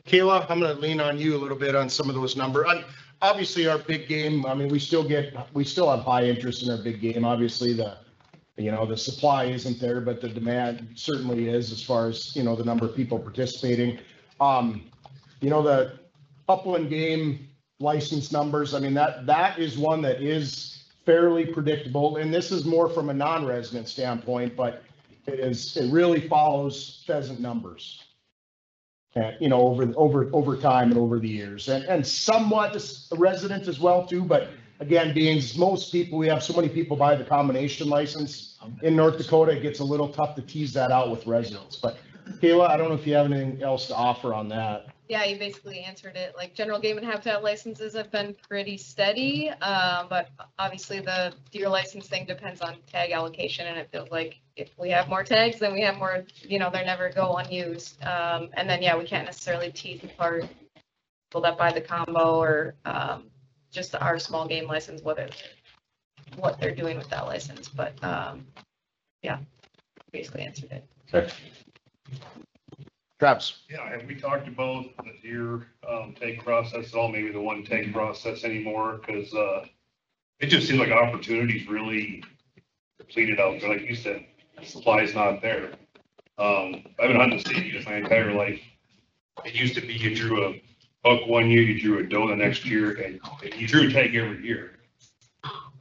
Kayla, I'm going to lean on you a little bit on some of those numbers. Obviously, our big game, we still have high interest in our big game. Obviously, the supply isn't there, but the demand certainly is as far as, the number of people participating. The upland game license numbers, that is one that is fairly predictable. And this is more from a non-resident standpoint, but it really follows pheasant numbers. Over time and over the years, and somewhat residents as well too. But again, being most people, we have so many people buy the combination license in North Dakota, it gets a little tough to tease that out with residents. But Kayla, I don't know if you have anything else to offer on that. Yeah, you basically answered it. Like general game and habitat licenses have been pretty steady, but obviously the deer license thing depends on tag allocation, and it feels like if we have more tags, then we have more, they never go unused. And then, yeah, we can't necessarily tease apart people that buy the combo or just our small game license, what they're doing with that license. But yeah, basically answered it. Okay. Travis. Yeah, have we talked about the deer tag process at all? Maybe the one tag process anymore? Because it just seems like opportunities really depleted out there. Like you said, supply is not there. I've been hunting the city my entire life. It used to be you drew a buck one year, you drew a doe the next year, and you drew a tag every year.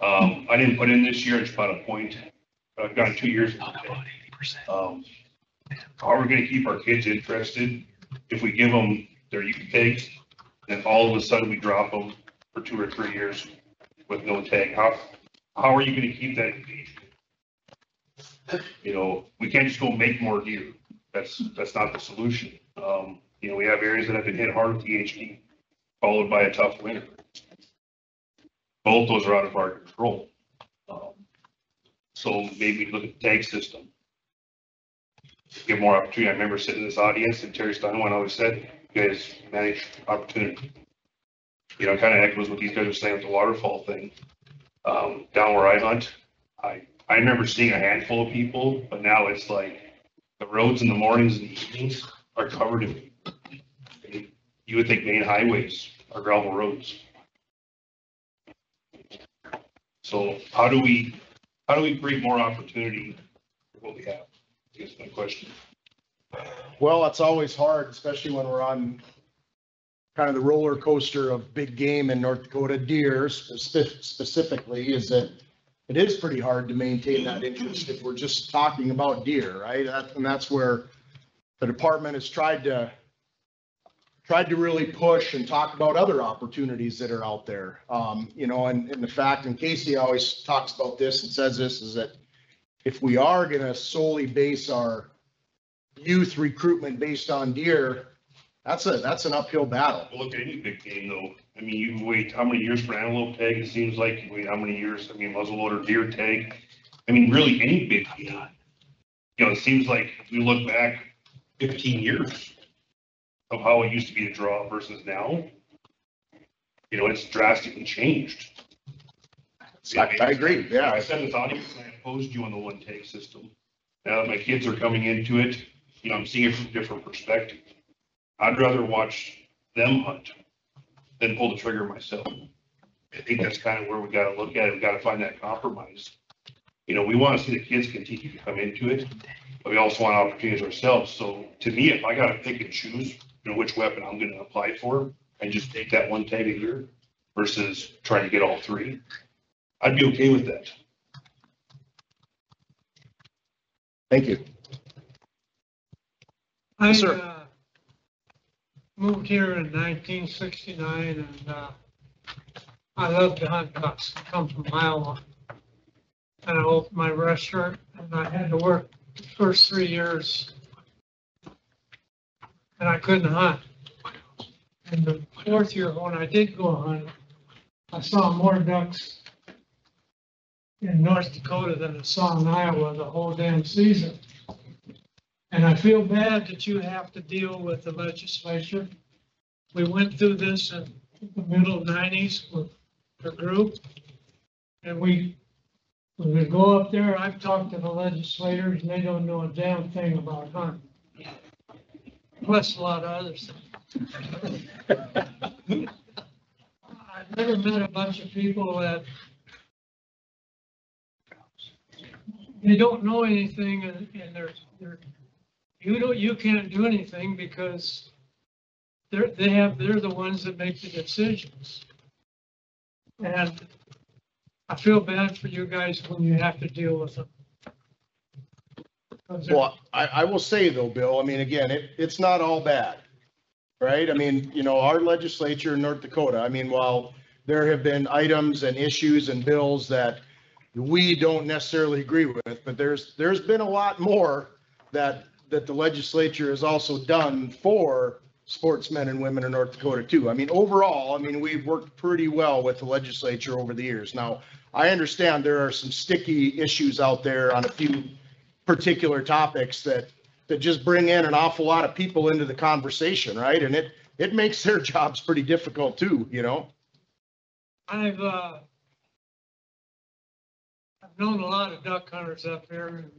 I didn't put in this year. It's about a point. I've gone 2 years. How are we going to keep our kids interested if we give them their youth tags and all of a sudden we drop them for 2 or 3 years with no tag? How are you going to keep that engaged? We can't just go make more deer. That's not the solution. We have areas that have been hit hard with EHD, followed by a tough winter. Both those are out of our control. So maybe look at the tag system. Give more opportunity. I remember sitting in this audience and Terry Steinway always said, you guys manage opportunity. It kind of echoes what these guys are saying with the waterfall thing. Down where I hunt, I remember seeing a handful of people, but now it's like the roads in the mornings and the evenings are covered in, you would think main highways are gravel roads. So how do we create more opportunity for what we have? I guess my question. Well, it's always hard, especially when we're on kind of the roller coaster of big game in North Dakota, deer specifically, is that it is pretty hard to maintain that interest if we're just talking about deer, right? And that's where the department has tried to really push and talk about other opportunities that are out there. And the fact, and Casey always talks about this and says this, is that if we are going to solely base our youth recruitment based on deer, that's an uphill battle. Look at any big game though. I mean, you wait how many years for an antelope tag? It seems like you wait how many years? I mean, muzzleloader deer tag. I mean, really any big game. It seems like if we look back 15 years of how it used to be to draw versus now, it's drastically changed. I agree. Yeah. I said this audience and I opposed you on the one tag system. Now that my kids are coming into it, I'm seeing it from a different perspective. I'd rather watch them hunt than pull the trigger myself. I think that's kind of where we got to look at it. We got to find that compromise. We want to see the kids continue to come into it, but we also want opportunities ourselves. So to me, if I got to pick and choose, which weapon I'm going to apply for and just take that one tag a year versus trying to get all three, I'd be okay with that. Thank you. I Yes, sir. Moved here in 1969 and I love to hunt ducks. I come from Iowa. And I opened my restaurant and I had to work the first 3 years and I couldn't hunt. And the 4th year when I did go hunt, I saw more ducks in North Dakota than I saw in Iowa the whole damn season. And I feel bad that you have to deal with the legislature. We went through this in the middle 90s with the group. And when we go up there, I've talked to the legislators and they don't know a damn thing about hunting. Plus a lot of other stuff. I've never met a bunch of people that they don't know anything and you can't do anything because they're the ones that make the decisions. And I feel bad for you guys when you have to deal with them. Well, I will say though, Bill, I mean, again, it's not all bad, right? I mean, our legislature in North Dakota, I mean, while there have been items and issues and bills that we don't necessarily agree with, but there's been a lot more that the legislature has also done for sportsmen and women in North Dakota too. I mean, overall, I mean, we've worked pretty well with the legislature over the years. Now, I understand there are some sticky issues out there on a few particular topics that just bring in an awful lot of people into the conversation, right? And it makes their jobs pretty difficult too, you know? I've known a lot of duck hunters up here, and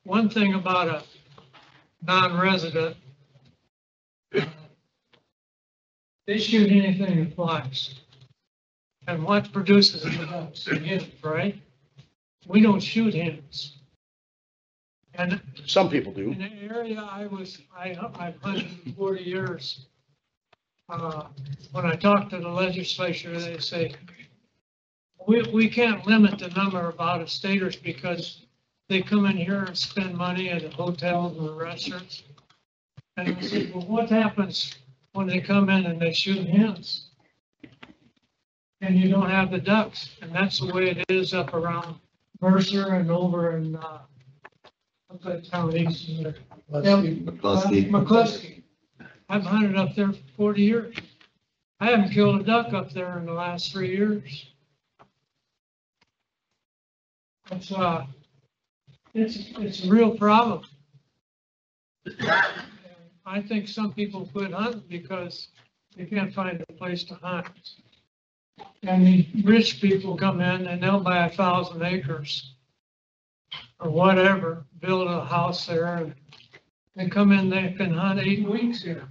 one thing about a non-resident, they shoot anything that flies. And what produces the ducks? Hens, right? We don't shoot hens. And some people do. In the area I've hunted for 40 years. When I talk to the legislature, they say, we can't limit the number of out-of-staters because they come in here and spend money at the hotels and the restaurants. And I said, well, what happens when they come in and they shoot hens? And you don't have the ducks. And that's the way it is up around Mercer and over in, what's that town east of there? McCluskey. I've hunted up there for 40 years. I haven't killed a duck up there in the last 3 years. It's a real problem. I think some people quit hunting because they can't find a place to hunt. And the rich people come in and they'll buy 1,000 acres or whatever, build a house there, and they come in, they can hunt 8 weeks here.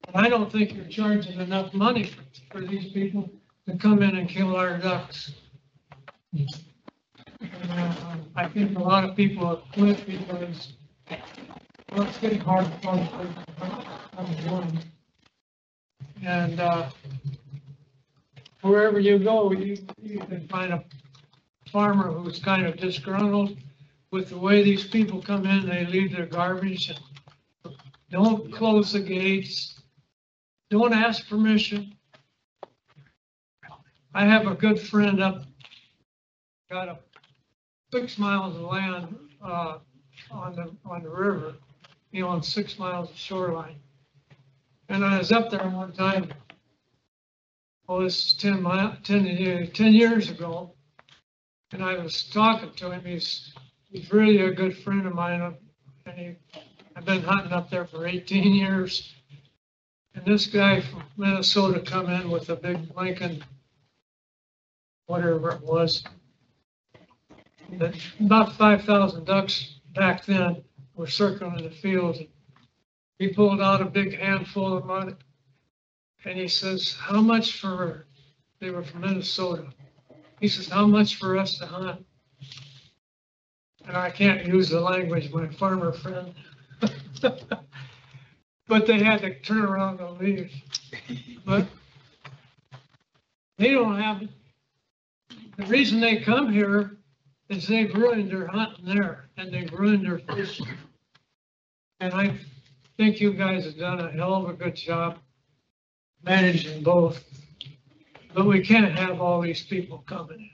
And I don't think you're charging enough money for these people to come in and kill our ducks. And, I think a lot of people have quit because, well, it's getting hard to find places. And wherever you go, you can find a farmer who's kind of disgruntled with the way these people come in. They leave their garbage and don't close the gates. Don't ask permission. I have a good friend up, got 6 miles of land on the river. He owns 6 miles of shoreline. And I was up there one time. Oh, this is 10 years ago. And I was talking to him. He's really a good friend of mine. And I've been hunting up there for 18 years. And this guy from Minnesota come in with a big Lincoln, whatever it was. About 5,000 ducks back then were circling the field. He pulled out a big handful of money. And he says, how much for, they were from Minnesota. He says, how much for us to hunt? And I can't use the language, my farmer friend. But they had to turn around and leave. But they don't have, the reason they come here is they've ruined their hunting there and they've ruined their fishing. And I think you guys have done a hell of a good job managing both. But we can't have all these people coming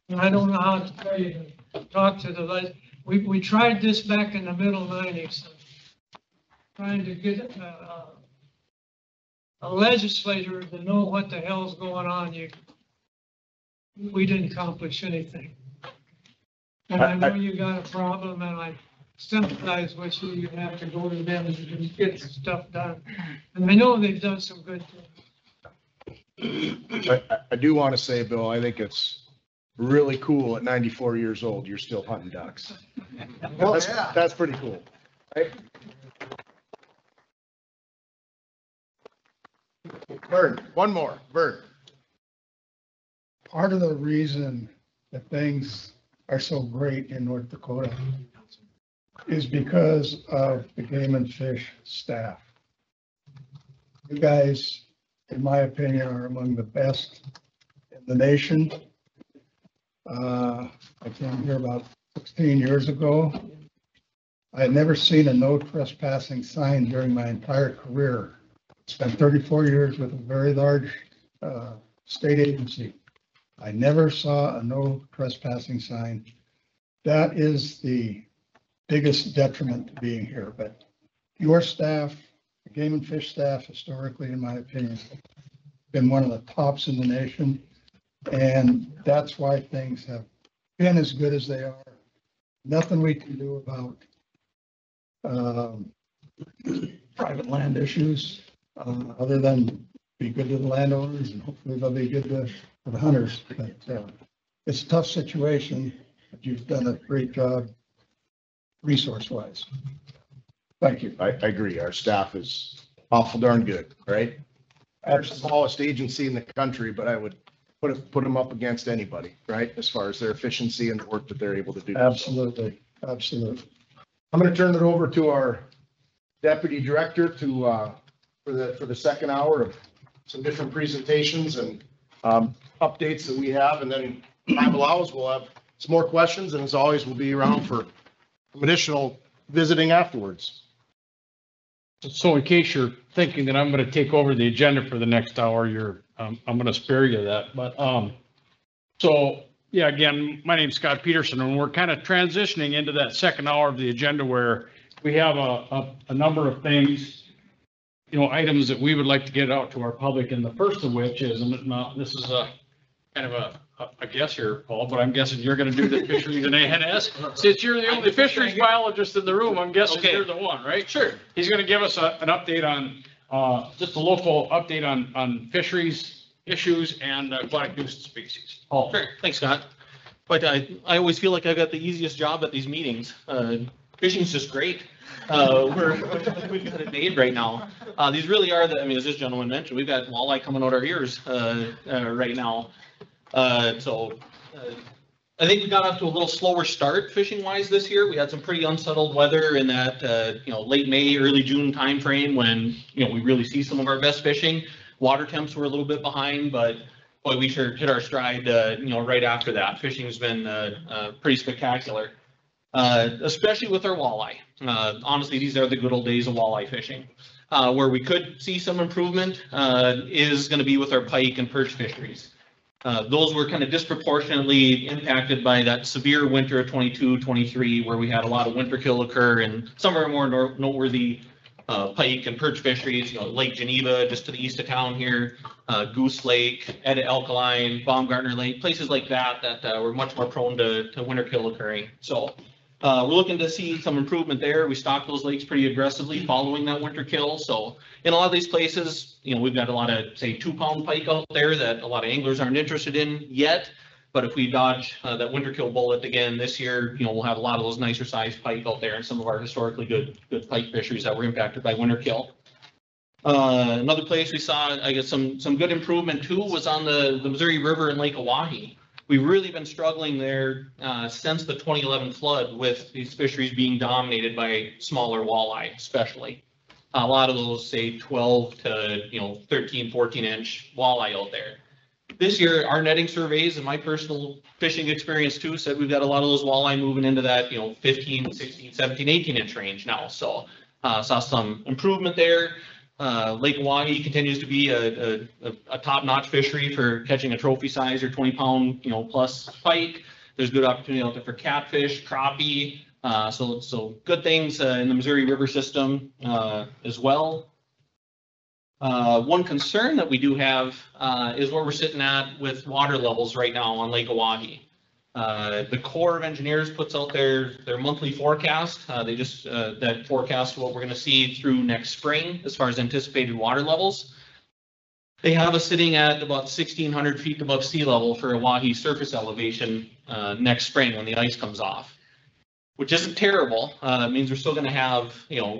in. And I don't know how to tell you to talk to the, we tried this back in the middle 90s. Trying to get a legislator to know what the hell's going on. We didn't accomplish anything. And I know you got a problem, and I sympathize with you. You have to go to them and get stuff done. And I know they've done some good things. I do want to say, Bill, I think it's really cool at 94 years old, you're still hunting ducks. That's pretty cool, right? Vern, one more, Vern. Part of the reason that things are so great in North Dakota is because of the Game and Fish staff. You guys, in my opinion, are among the best in the nation. I came here about 16 years ago. I had never seen a no trespassing sign during my entire career. Spent 34 years with a very large state agency. I never saw a no trespassing sign. That is the biggest detriment to being here. But your staff, the Game and Fish staff, historically, in my opinion, been one of the tops in the nation. And that's why things have been as good as they are. Nothing we can do about private land issues, other than be good to the landowners, and hopefully they'll be good to the hunters. But it's a tough situation, but you've done a great job resource-wise. Thank you. I agree. Our staff is awful darn good, right? We're the smallest agency in the country, but I would put them up against anybody, right? As far as their efficiency and the work that they're able to do. Absolutely, absolutely. I'm going to turn it over to our deputy director for the second hour of some different presentations and updates that we have. And then time allows, we'll have some more questions. And as always, we'll be around for some additional visiting afterwards. So in case you're thinking that I'm going to take over the agenda for the next hour, I'm going to spare you that. But so yeah, again, my name's Scott Peterson, and we're kind of transitioning into that second hour of the agenda where we have a number of things, items that we would like to get out to our public. And the first of which is, and now this is a kind of a guess here, Paul, but I'm guessing you're going to do the fisheries and A&S. Since you're the only fisheries biologist in the room, I'm guessing you're the one, right? Sure. He's going to give us an update on, just a local update on fisheries issues and aquatic nuisance species. Paul. Sure. Thanks, Scott. But I always feel like I got the easiest job at these meetings. Fishing's just great. We've got a date right now. These really are as this gentleman mentioned, we've got walleye coming out our ears right now. So I think we got off to a little slower start fishing wise this year. We had some pretty unsettled weather in that, late May, early June timeframe when, we really see some of our best fishing. Water temps were a little bit behind, but boy, we sure hit our stride, right after that. Fishing has been pretty spectacular, especially with our walleye. Honestly, these are the good old days of walleye fishing. Where we could see some improvement is going to be with our pike and perch fisheries. Those were kind of disproportionately impacted by that severe winter of 22-23, where we had a lot of winter kill occur, and some of our more noteworthy pike and perch fisheries, Lake Geneva, just to the east of town here, Goose Lake, Edda Alkaline, Baumgartner Lake, places like that were much more prone to winter kill occurring. So we're looking to see some improvement there. We stocked those lakes pretty aggressively following that winter kill. So in a lot of these places, we've got a lot of, say, 2-pound pike out there that a lot of anglers aren't interested in yet. But if we dodge that winter kill bullet again this year, we'll have a lot of those nicer sized pike out there and some of our historically good pike fisheries that were impacted by winter kill. Another place we saw, I guess, some good improvement too was on the Missouri River and Lake Oahe. We've really been struggling there since the 2011 flood with these fisheries being dominated by smaller walleye, especially. A lot of those, say, 12 to 13, 14-inch walleye out there. This year, our netting surveys and my personal fishing experience too said we've got a lot of those walleye moving into that 15, 16, 17, 18-inch range now. So saw some improvement there. Lake Oahe continues to be a top-notch fishery for catching a trophy size or 20-pound plus pike. There's good opportunity out there for catfish, crappie. So good things in the Missouri River system as well. One concern that we do have is where we're sitting at with water levels right now on Lake Oahe. The Corps of Engineers puts out their monthly forecast. They just that forecast what we're going to see through next spring as far as anticipated water levels. They have us sitting at about 1,600 feet above sea level for Oahe surface elevation next spring when the ice comes off, which isn't terrible. It means we're still going to have,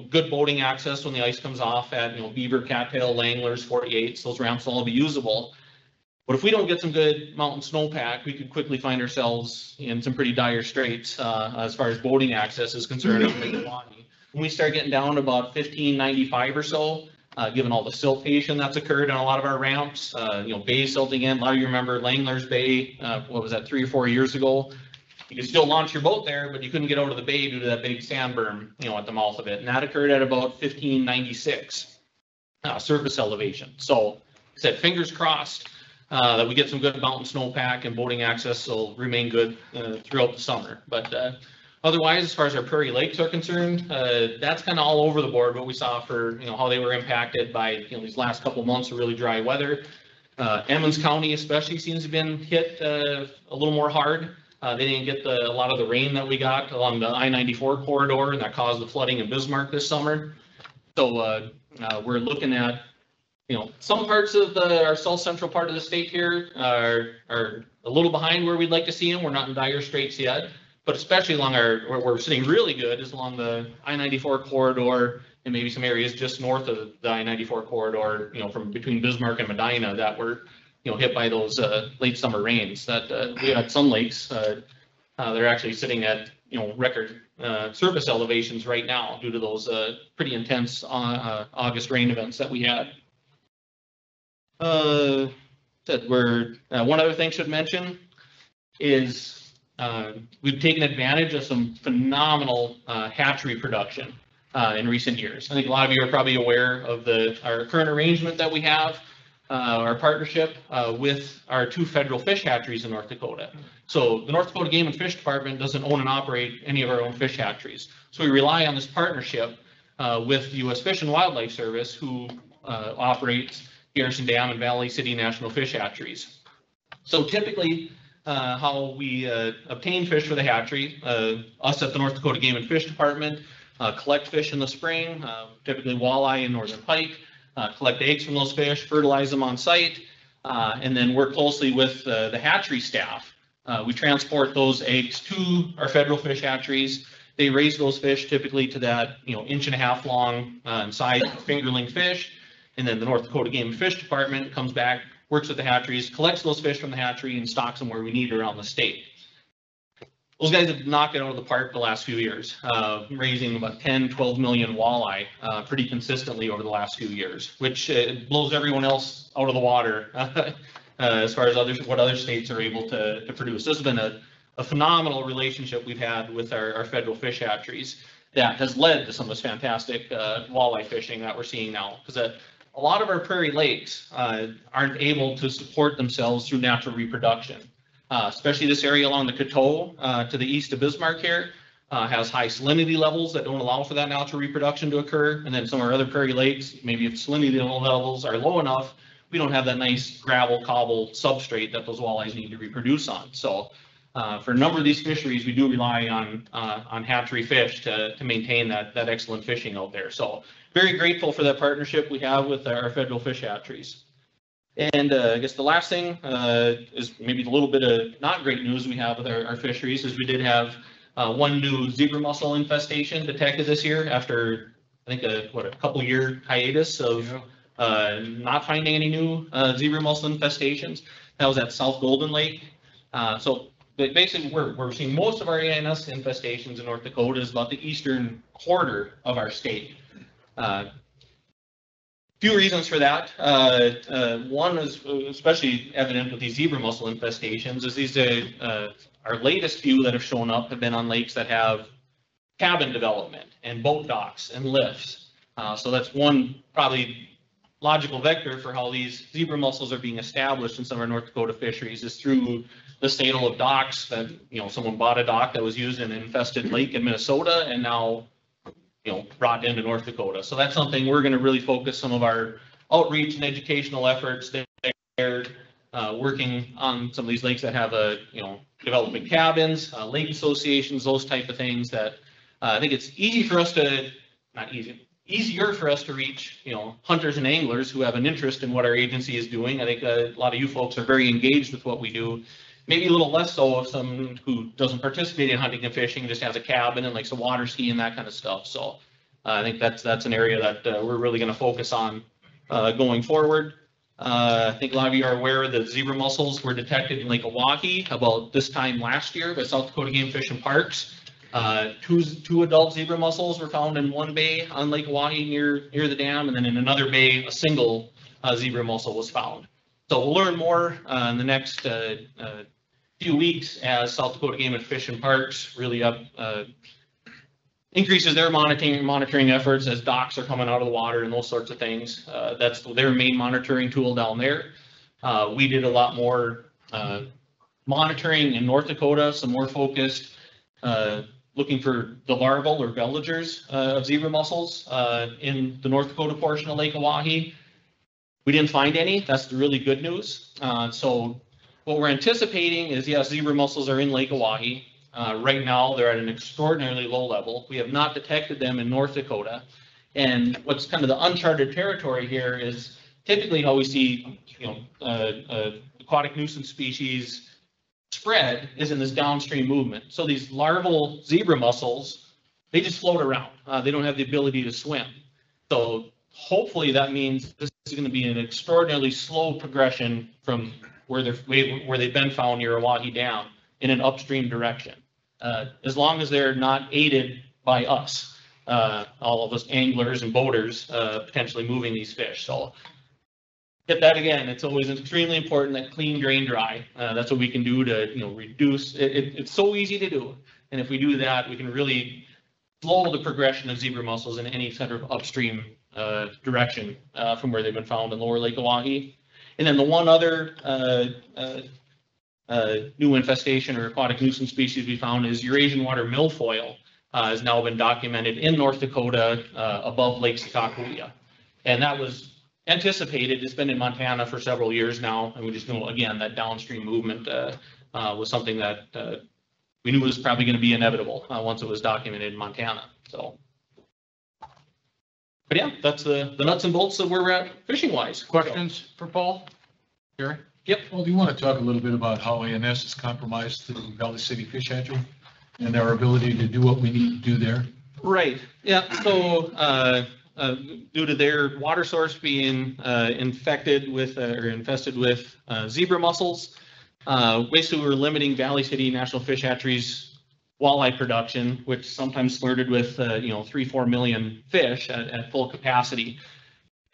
good boating access when the ice comes off at, Beaver, Cattail, Langlers, 48s. Those ramps will all be usable. But if we don't get some good mountain snowpack, we could quickly find ourselves in some pretty dire straits as far as boating access is concerned. When we start getting down to about 1595 or so, given all the siltation that's occurred on a lot of our ramps, bay silting in. A lot of you remember Langlers Bay, what was that, 3 or 4 years ago? You could still launch your boat there, but you couldn't get out of the bay due to that big sand berm, at the mouth of it. And that occurred at about 1596 surface elevation. So, like I said, fingers crossed that we get some good mountain snowpack and boating access will remain good throughout the summer. But Otherwise, as far as our prairie lakes are concerned, that's kind of all over the board, what we saw for, how they were impacted by, these last couple of months of really dry weather. Emmons County especially seems to have been hit a little more hard. They didn't get a lot of the rain that we got along the I-94 corridor, and that caused the flooding in Bismarck this summer. So we're looking at, some parts of our south central part of the state here are a little behind where we'd like to see them. We're not in dire straits yet, but especially along where we're sitting really good is along the I-94 corridor and maybe some areas just north of the I-94 corridor, from between Bismarck and Medina that were, hit by those late summer rains. That we had some lakes, they're actually sitting at, record surface elevations right now due to those pretty intense August rain events that we had. One other thing should mention is we've taken advantage of some phenomenal hatchery production in recent years. I think a lot of you are probably aware of our current arrangement that we have, our partnership with our 2 federal fish hatcheries in North Dakota. So the North Dakota Game and Fish Department doesn't own and operate any of our own fish hatcheries. So we rely on this partnership with the U.S. Fish and Wildlife Service, who operates Garrison Dam and Valley City National Fish Hatcheries. So typically, how we obtain fish for the hatchery, us at the North Dakota Game and Fish Department collect fish in the spring, typically walleye and northern pike, collect eggs from those fish, fertilize them on site, and then work closely with the hatchery staff. We transport those eggs to our federal fish hatcheries. They raise those fish typically to that 1.5 long in size fingerling fish. And then the North Dakota Game and Fish Department comes back, works with the hatcheries, collects those fish from the hatchery and stocks them where we need around the state. Those guys have knocked it out of the park the last few years, raising about 10, 12 million walleye pretty consistently over the last few years, which blows everyone else out of the water as far as what other states are able to produce. This has been a phenomenal relationship we've had with our federal fish hatcheries that has led to some of this fantastic walleye fishing that we're seeing now. Because a lot of our prairie lakes aren't able to support themselves through natural reproduction. Especially this area along the Coteau to the east of Bismarck here has high salinity levels that don't allow for that natural reproduction to occur. And then some of our other prairie lakes, maybe if salinity levels are low enough, we don't have that nice gravel cobble substrate that those walleyes need to reproduce on. So for a number of these fisheries, we do rely on hatchery fish to maintain that excellent fishing out there. So very grateful for that partnership we have with our federal fish hatcheries. And I guess the last thing is maybe a little bit of not great news we have with our fisheries is we did have one new zebra mussel infestation detected this year after, I think, a couple year hiatus of not finding any new zebra mussel infestations. That was at South Golden Lake. So basically, we're seeing most of our ANS infestations in North Dakota is about the eastern quarter of our state. Few reasons for that. One is especially evident with these zebra mussel infestations is these our latest few that have shown up have been on lakes that have cabin development and boat docks and lifts. So that's one probably logical vector for how these zebra mussels are being established in some of our North Dakota fisheries is through the sale of docks that, someone bought a dock that was used in an infested lake in Minnesota and now brought into North Dakota. So that's something we're going to really focus some of our outreach and educational efforts there, working on some of these lakes that have developing cabins, lake associations, those type of things that I think it's easier for us to reach, hunters and anglers who have an interest in what our agency is doing. I think a lot of you folks are very engaged with what we do. Maybe a little less so of someone who doesn't participate in hunting and fishing, just has a cabin and likes to water ski and that kind of stuff. So I think that's an area that we're really going to focus on going forward. I think a lot of you are aware that zebra mussels were detected in Lake Oahe about this time last year by South Dakota Game Fish and Parks. Two adult zebra mussels were found in one bay on Lake Oahe near the dam, and then in another bay, a single zebra mussel was found. So we'll learn more in the next few weeks as South Dakota Game and Fish and Parks really increases their monitoring efforts as docks are coming out of the water and those sorts of things. That's their main monitoring tool down there. We did a lot more monitoring in North Dakota, some more focused looking for the larval or veligers of zebra mussels in the North Dakota portion of Lake Oahe. We didn't find any. That's the really good news. So what we're anticipating is, yes, zebra mussels are in Lake Oahe. Right now, they're at an extraordinarily low level. We have not detected them in North Dakota. And what's kind of the uncharted territory here is typically how we see, aquatic nuisance species spread is in this downstream movement. So these larval zebra mussels, they just float around. They don't have the ability to swim. So hopefully that means this is going to be an extraordinarily slow progression from where they've been found near Oahe Dam in an upstream direction. As long as they're not aided by us, all of us anglers and boaters, potentially moving these fish. So hit that again. It's always extremely important that clean, drain, dry. That's what we can do to, reduce. It's so easy to do. And if we do that, we can really slow the progression of zebra mussels in any sort of upstream direction from where they've been found in lower Lake Oahe. And then the one other new infestation or aquatic nuisance species we found is Eurasian water milfoil. Has now been documented in North Dakota above Lake Sakakawea. And that was anticipated. It's been in Montana for several years now. And we just know, again, that downstream movement was something that we knew was probably going to be inevitable once it was documented in Montana. So, but yeah, that's the nuts and bolts of where we're at fishing wise. Questions for Paul? Gary? Yep. Well, do you want to talk a little bit about how ANS is compromised to the Valley City Fish Hatchery and our ability to do what we need to do there? Right. Yeah. So due to their water source being infested with zebra mussels, basically we're limiting Valley City National Fish Hatchery's walleye production, which sometimes flirted with 3-4 million fish at full capacity.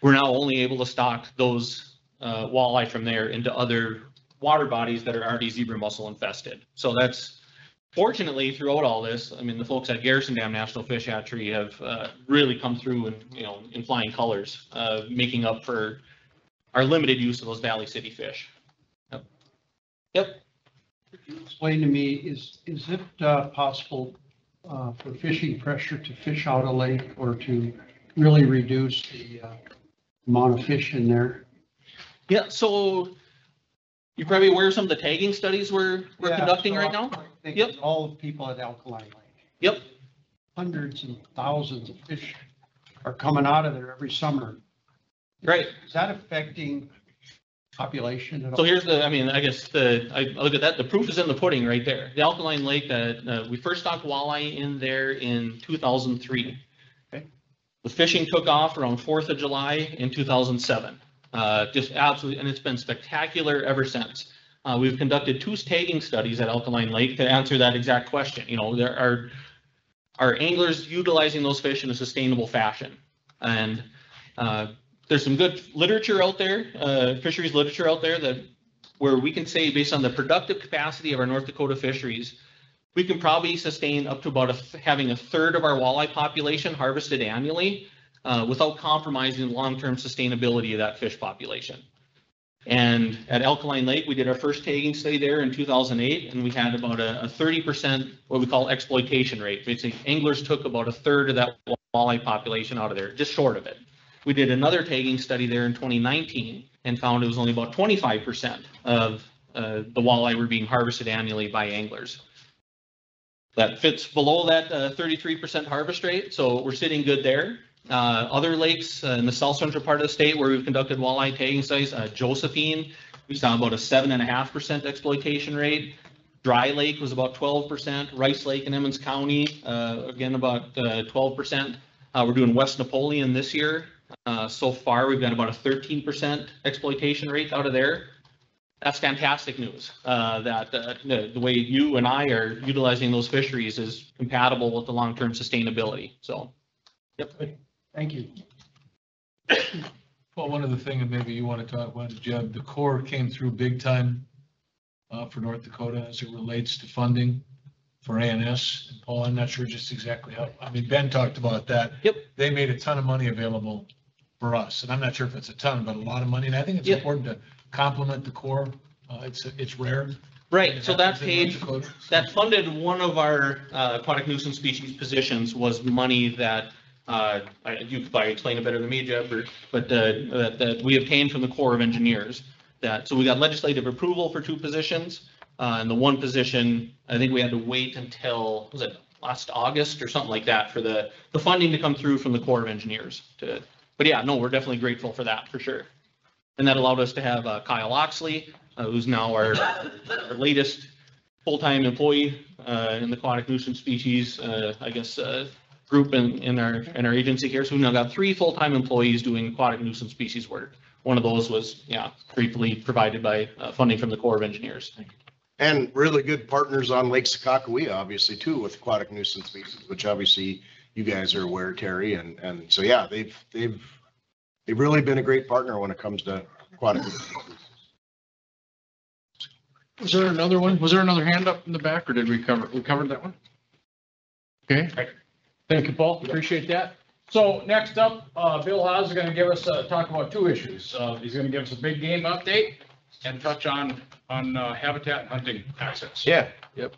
We're now only able to stock those walleye from there into other water bodies that are already zebra mussel infested. So that's fortunately throughout all this. I mean, the folks at Garrison Dam National Fish Hatchery have really come through in flying colors, making up for our limited use of those Valley City fish. Yep. Yep. Could you explain to me, is it possible for fishing pressure to fish out a lake or to really reduce the amount of fish in there? Yeah, so you're probably aware of some of the tagging studies we're conducting right now? Yep. All the people at Alkaline Lake. Yep. Hundreds and thousands of fish are coming out of there every summer. Right. Is that affecting population at all? So here's I look at that, the proof is in the pudding right there. The Alkaline Lake, we first stocked walleye in there in 2003. Okay. The fishing took off around 4th of July in 2007. Just absolutely, and it's been spectacular ever since. We've conducted 2 tagging studies at Alkaline Lake to answer that exact question. There are anglers utilizing those fish in a sustainable fashion. And there's some good literature out there, fisheries literature out there where we can say based on the productive capacity of our North Dakota fisheries, we can probably sustain up to about having a third of our walleye population harvested annually without compromising the long-term sustainability of that fish population. And at Alkaline Lake, we did our first tagging study there in 2008, and we had about a 30% what we call exploitation rate. Basically, anglers took about a third of that walleye population out of there, just short of it. We did another tagging study there in 2019 and found it was only about 25% of the walleye were being harvested annually by anglers. That fits below that 33% harvest rate, so we're sitting good there. Other lakes in the south central part of the state where we've conducted walleye tagging studies, Josephine, we saw about a 7.5% exploitation rate. Dry Lake was about 12%. Rice Lake in Emmons County, again, about 12%. We're doing West Napoleon this year. So far, we've got about a 13% exploitation rate out of there. That's fantastic news, that the way you and I are utilizing those fisheries is compatible with the long-term sustainability. So, yep. Thank you. Well, one other thing, and maybe you want to talk about, Jeb, the Corps came through big time for North Dakota as it relates to funding for ANS. And Paul, I'm not sure just exactly how, Ben talked about that. Yep. They made a ton of money available for us, and I'm not sure if it's a ton, but a lot of money. And I think it's important to compliment the Corps. It's rare. Right, so that paid, that funded one of our aquatic nuisance species positions was money that, you could probably explain it better than me, Jeb, but that we obtained from the Corps of Engineers. So we got legislative approval for 2 positions, and the one position, I think we had to wait until, was it last August or something like that for the funding to come through from the Corps of Engineers but yeah, no, we're definitely grateful for that, for sure. And that allowed us to have Kyle Oxley, who's now our latest full-time employee in the aquatic nuisance species, group in our agency here. So we've now got 3 full-time employees doing aquatic nuisance species work. One of those was, gratefully provided by funding from the Corps of Engineers. And really good partners on Lake Sakakawea, obviously, too, with aquatic nuisance species, which obviously you guys are aware, Terry. And so, yeah, they've really been a great partner when it comes to aquatic. Was there another one? Was there another hand up in the back, or did we covered that one? Okay. Thank you, Paul. Appreciate that. So next up, Bill Haas is going to give us, talk about 2 issues. He's going to give us a big game update and touch on habitat and hunting access. Yeah, yep.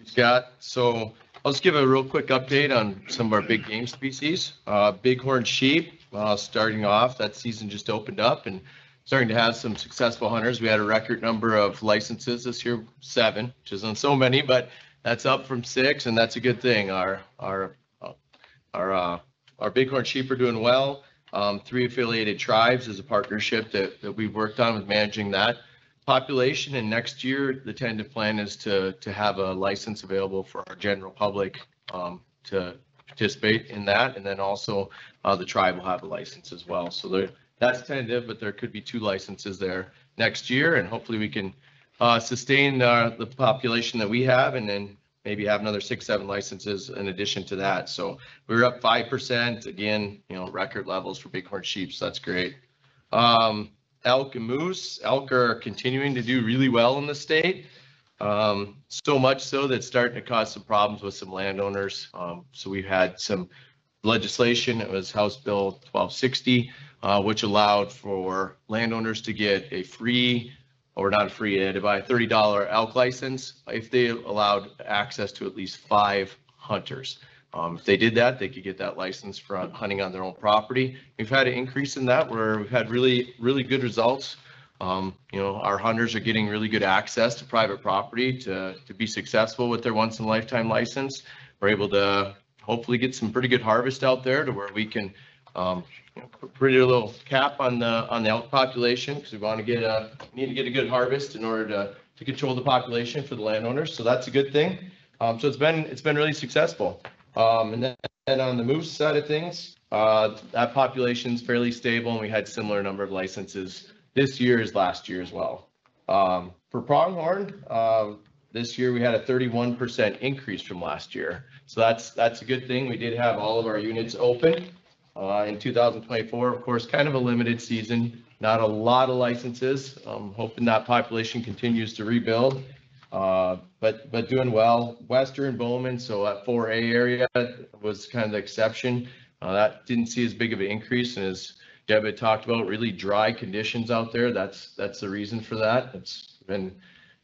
Scott, so I'll just give a real quick update on some of our big game species. Bighorn sheep, starting off, that season just opened up and starting to have some successful hunters. We had a record number of licenses this year, 7, which isn't so many, but that's up from 6, and that's a good thing. Our bighorn sheep are doing well. 3 affiliated tribes is a partnership that we've worked on with managing that population. And next year, the tentative plan is to have a license available for our general public to participate in that. And then also the tribe will have a license as well. So that's tentative, but there could be 2 licenses there next year. And hopefully we can sustain the population that we have, and then maybe have another 6, 7 licenses in addition to that. So we were up 5%, again, record levels for bighorn sheep. So that's great. Elk and moose. Elk are continuing to do really well in the state. So much so that it's starting to cause some problems with some landowners. So we've had some legislation. It was House Bill 1260, which allowed for landowners to get a free, or not a free, to buy a $30 elk license if they allowed access to at least 5 hunters. If they did that, they could get that license for hunting on their own property. We've had an increase in that where we've had really, really good results. Our hunters are getting really good access to private property to be successful with their once in a lifetime license. We're able to hopefully get some pretty good harvest out there to where we can put pretty little cap on the elk population, because we want to need to get a good harvest in order to control the population for the landowners. So that's a good thing. So it's been really successful. And then on the moose side of things, that population is fairly stable, and we had similar number of licenses this year as last year as well. For pronghorn, this year we had a 31% increase from last year. So that's a good thing. We did have all of our units open in 2024. Of course, kind of a limited season, not a lot of licenses. Hoping that population continues to rebuild. But doing well. Western Bowman, so that 4A area was kind of the exception. That didn't see as big of an increase, and as Deb had talked about, really dry conditions out there. That's the reason for that. It's been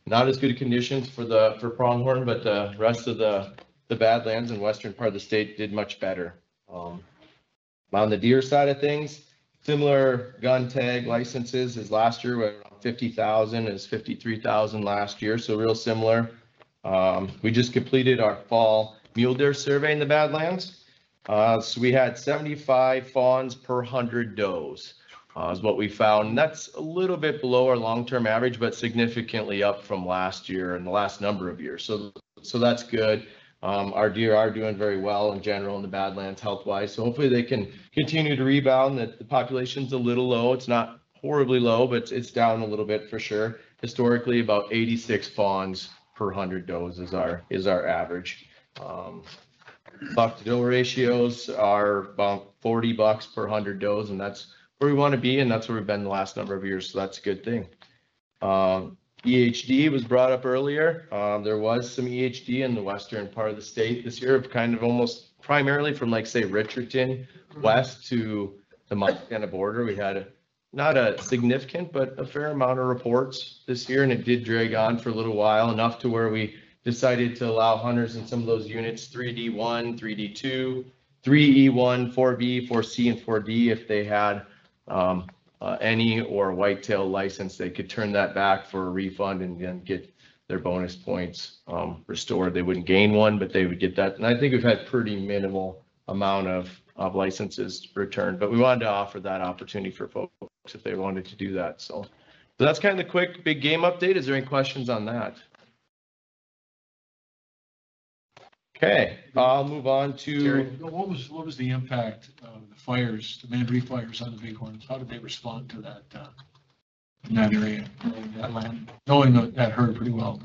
not as good conditions for pronghorn, but the rest of the Badlands and western part of the state did much better. On the deer side of things, similar gun tag licenses as last year. We're around 50,000, is 53,000 last year, so real similar. We just completed our fall mule deer survey in the Badlands. So we had 75 fawns per 100 does, is what we found. And that's a little bit below our long-term average, but significantly up from last year and the last number of years. So that's good. Our deer are doing very well in general in the Badlands health-wise. So hopefully they can continue to rebound. That the population's a little low. It's not horribly low, but it's down a little bit for sure. Historically, about 86 fawns per 100 does is our average. Buck to doe ratios are about 40 bucks per 100 does, and that's where we want to be, and that's where we've been the last number of years. So that's a good thing. EHD was brought up earlier. There was some EHD in the western part of the state this year, kind of almost primarily from, like, say, Richardson west to the Montana border. We had not a significant, but a fair amount of reports this year, and it did drag on for a little while, enough to where we decided to allow hunters in some of those units, 3D1, 3D2, 3E1, 4B, 4C, and 4D, if they had any or whitetail license, they could turn that back for a refund and then get their bonus points restored. They wouldn't gain one, but they would get that. And I think we've had pretty minimal amount of licenses returned, but we wanted to offer that opportunity for folks if they wanted to do that. So that's kind of the quick big game update. Is there any questions on that? Okay, I'll move on to. What was the impact of the fires, the Mandaree fires on the Bighorns? How did they respond to that, in that area, that land, knowing that herd pretty well?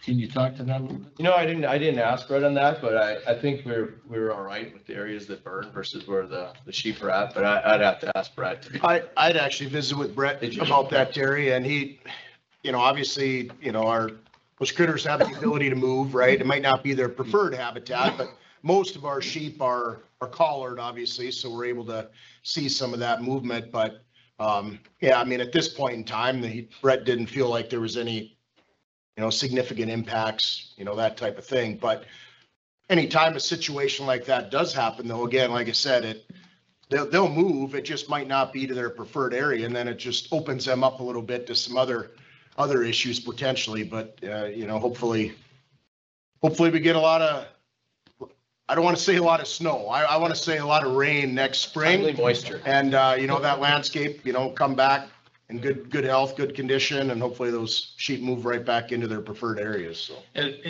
Can you talk to that a little bit? You know, I didn't ask Brett on that, but I think we were all right with the areas that burned versus where the sheep are at, but I'd have to ask Brett. I'd actually visit with Brett about that area, and he, you know, obviously, you know, those critters have the ability to move, right? It might not be their preferred habitat, but most of our sheep are collared, obviously, so we're able to see some of that movement. But yeah, I mean, at this point in time, Brett didn't feel like there was any, you know, significant impacts, you know, that type of thing. But anytime a situation like that does happen, though, again, like I said, they'll move. It just might not be to their preferred area, and then it just opens them up a little bit to some other issues potentially. But you know, hopefully we get a lot of, I don't want to say a lot of snow. I want to say a lot of rain next spring. Timely moisture. And you know, that landscape, you know, come back in good health, good condition, and hopefully those sheep move right back into their preferred areas. So.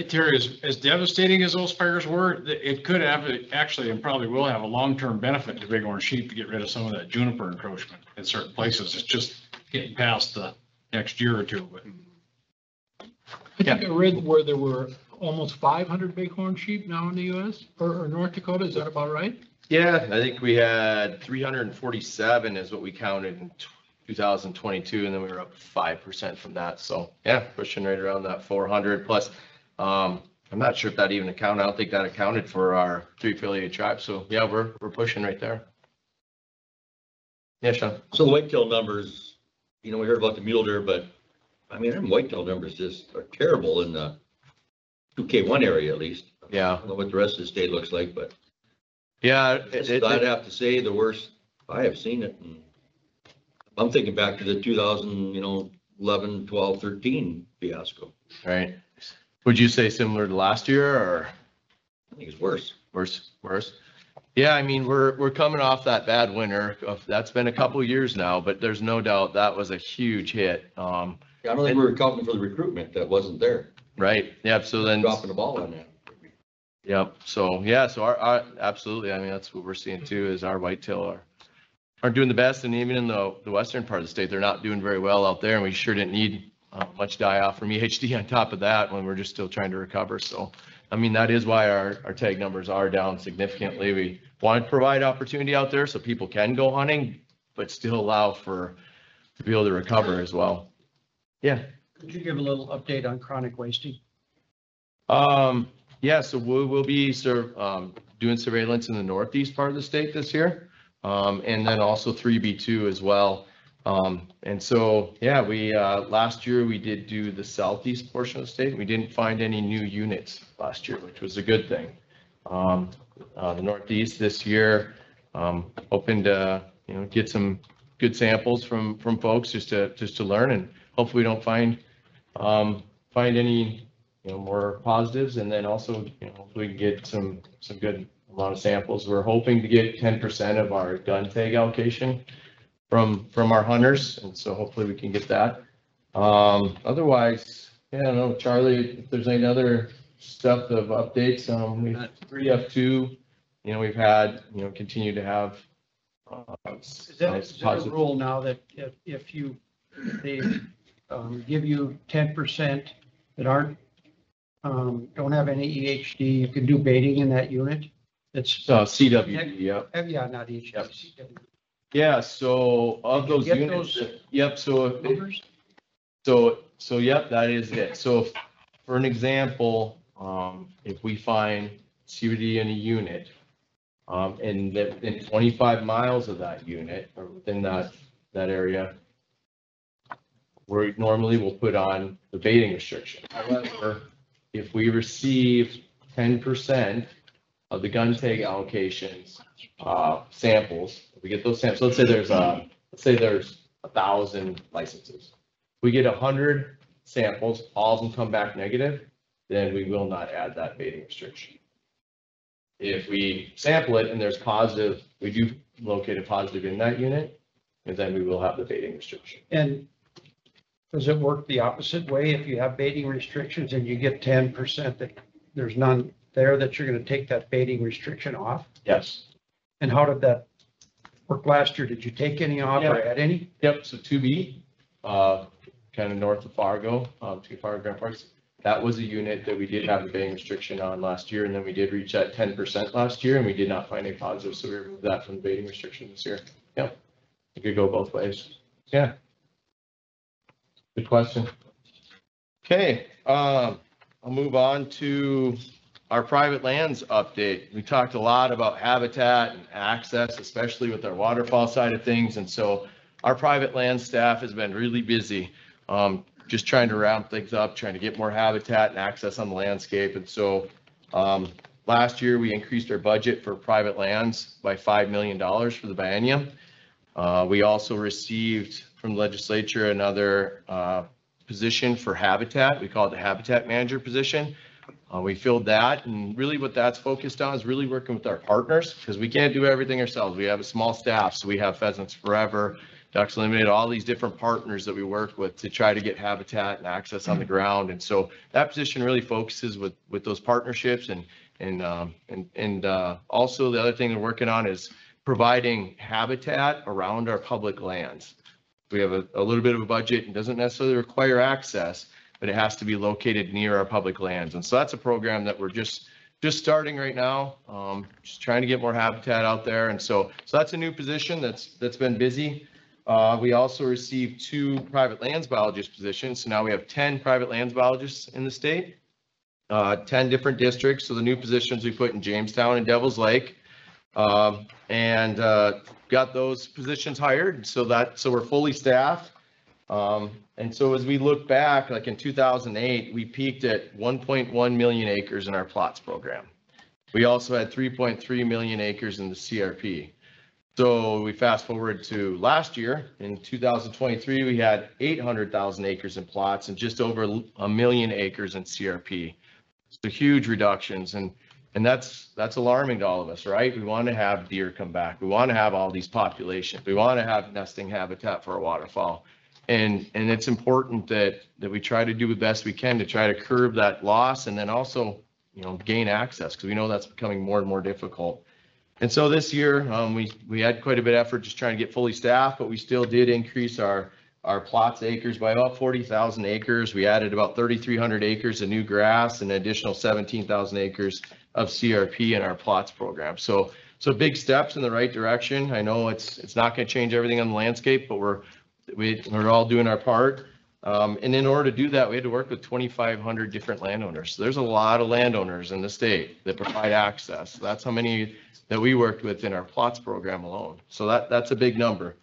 Terry, as devastating as those fires were, it could have actually, and probably will have, a long-term benefit to bighorn sheep to get rid of some of that juniper encroachment in certain places. It's just getting past the next year or two. But I think I read where there were almost 500 bighorn sheep now in the US or North Dakota. Is that about right? Yeah, I think we had 347 is what we counted in 2022, and then we were up 5% from that. So yeah, pushing right around that 400 plus. I'm not sure if that even accounted. I don't think that accounted for our 3 affiliated tribes. So yeah, we're pushing right there. Yeah, Sean. So the whitetail numbers, you know, we heard about the mule deer, but I mean, them whitetail numbers just are terrible in the 2K1 area, at least. Yeah. I don't know what the rest of the state looks like, but yeah, I'd have to say the worst I have seen it. And I'm thinking back to the 2011, 12, 13 fiasco. Right. Would you say similar to last year, or? I think it's worse. Worse. Yeah, I mean, we're coming off that bad winter. That's been a couple years now, but there's no doubt that was a huge hit. I don't think we were accounting for the recruitment that wasn't there. Right. Yep. So then dropping the ball on that. Yep. So yeah. So our absolutely. I mean, that's what we're seeing too. Is our whitetail aren't doing the best, and even in the western part of the state, they're not doing very well out there. And we sure didn't need much die off from EHD on top of that when we're just still trying to recover. So I mean, that is why our tag numbers are down significantly. We want to provide opportunity out there so people can go hunting, but still allow to be able to recover as well. Yeah. Could you give a little update on chronic wasting? Yeah, so we'll be doing surveillance in the northeast part of the state this year, and then also 3B2 as well. And so, yeah, we last year we did do the southeast portion of the state. We didn't find any new units last year, which was a good thing. The northeast this year, hoping to get some good samples from folks just to learn, and hopefully we don't find any more positives, and then also hopefully we can get some good amount of samples. We're hoping to get 10% of our gun tag allocation from our hunters, and so hopefully we can get that. Otherwise, yeah, I don't know, Charlie, if there's any other stuff of updates. We've 3F2, we've had, continue to have. Is that a rule now that if they give you 10% that aren't don't have any EHD, you can do baiting in that unit? It's CW, yep. Yeah, not EHD. Yep. CW. Yeah, so of those units, yep, so yep, that is it. So for an example, if we find CBD in a unit, And that in 25 miles of that unit or within that area, we normally will put on the baiting restriction. However, if we receive 10% of the gun tag allocations, samples, we get those samples, let's say there's 1,000 licenses. We get 100 samples, all of them come back negative, then we will not add that baiting restriction. If we sample it and there's positive, we do locate a positive in that unit, and then we will have the baiting restriction. And does it work the opposite way? If you have baiting restrictions and you get 10% that there's none there, that you're gonna take that baiting restriction off? Yes. And how did that work last year? Did you take any off or add any? Yep, so 2B, kind of north of Fargo, between Fargo and Grand Parks. That was a unit that we did have a baiting restriction on last year, and then we did reach that 10% last year, and we did not find any positives, so we removed that from the baiting restriction this year. Yep, it could go both ways. Yeah. Good question. Okay, I'll move on to our private lands update. We talked a lot about habitat and access, especially with our waterfall side of things, and so our private land staff has been really busy. Just trying to ramp things up, trying to get more habitat and access on the landscape. And so last year we increased our budget for private lands by $5 million for the biennium. We also received from the legislature another position for habitat. We call it the habitat manager position. We filled that, and really what that's focused on is really working with our partners, because we can't do everything ourselves. We have a small staff, so we have Pheasants Forever, Ducks Unlimited, all these different partners that we work with to try to get habitat and access on the ground. And so that position really focuses with those partnerships, and also the other thing we're working on is providing habitat around our public lands. We have a little bit of a budget and doesn't necessarily require access, but it has to be located near our public lands. And so that's a program that we're just starting right now, just trying to get more habitat out there. And so that's a new position that's been busy. We also received 2 private lands biologist positions. So now we have 10 private lands biologists in the state, 10 different districts. So the new positions we put in Jamestown and Devil's Lake, and got those positions hired. So we're fully staffed. And so as we look back, like in 2008, we peaked at 1.1 million acres in our plots program. We also had 3.3 million acres in the CRP. So we fast forward to last year, in 2023, we had 800,000 acres in plots and just over 1 million acres in CRP. So huge reductions, and that's alarming to all of us, right? We want to have deer come back. We want to have all these populations. We want to have nesting habitat for our waterfowl. And it's important that we try to do the best we can to try to curb that loss, and then also, gain access, because we know that's becoming more and more difficult. And so this year, we had quite a bit of effort just trying to get fully staffed, but we still did increase our plots acres by about 40,000 acres. We added about 3,300 acres of new grass and an additional 17,000 acres of CRP in our plots program. So big steps in the right direction. I know it's not going to change everything on the landscape, but we're all doing our part. And in order to do that, we had to work with 2,500 different landowners. So there's a lot of landowners in the state that provide access. That's how many that we worked with in our plots program alone. So that's a big number.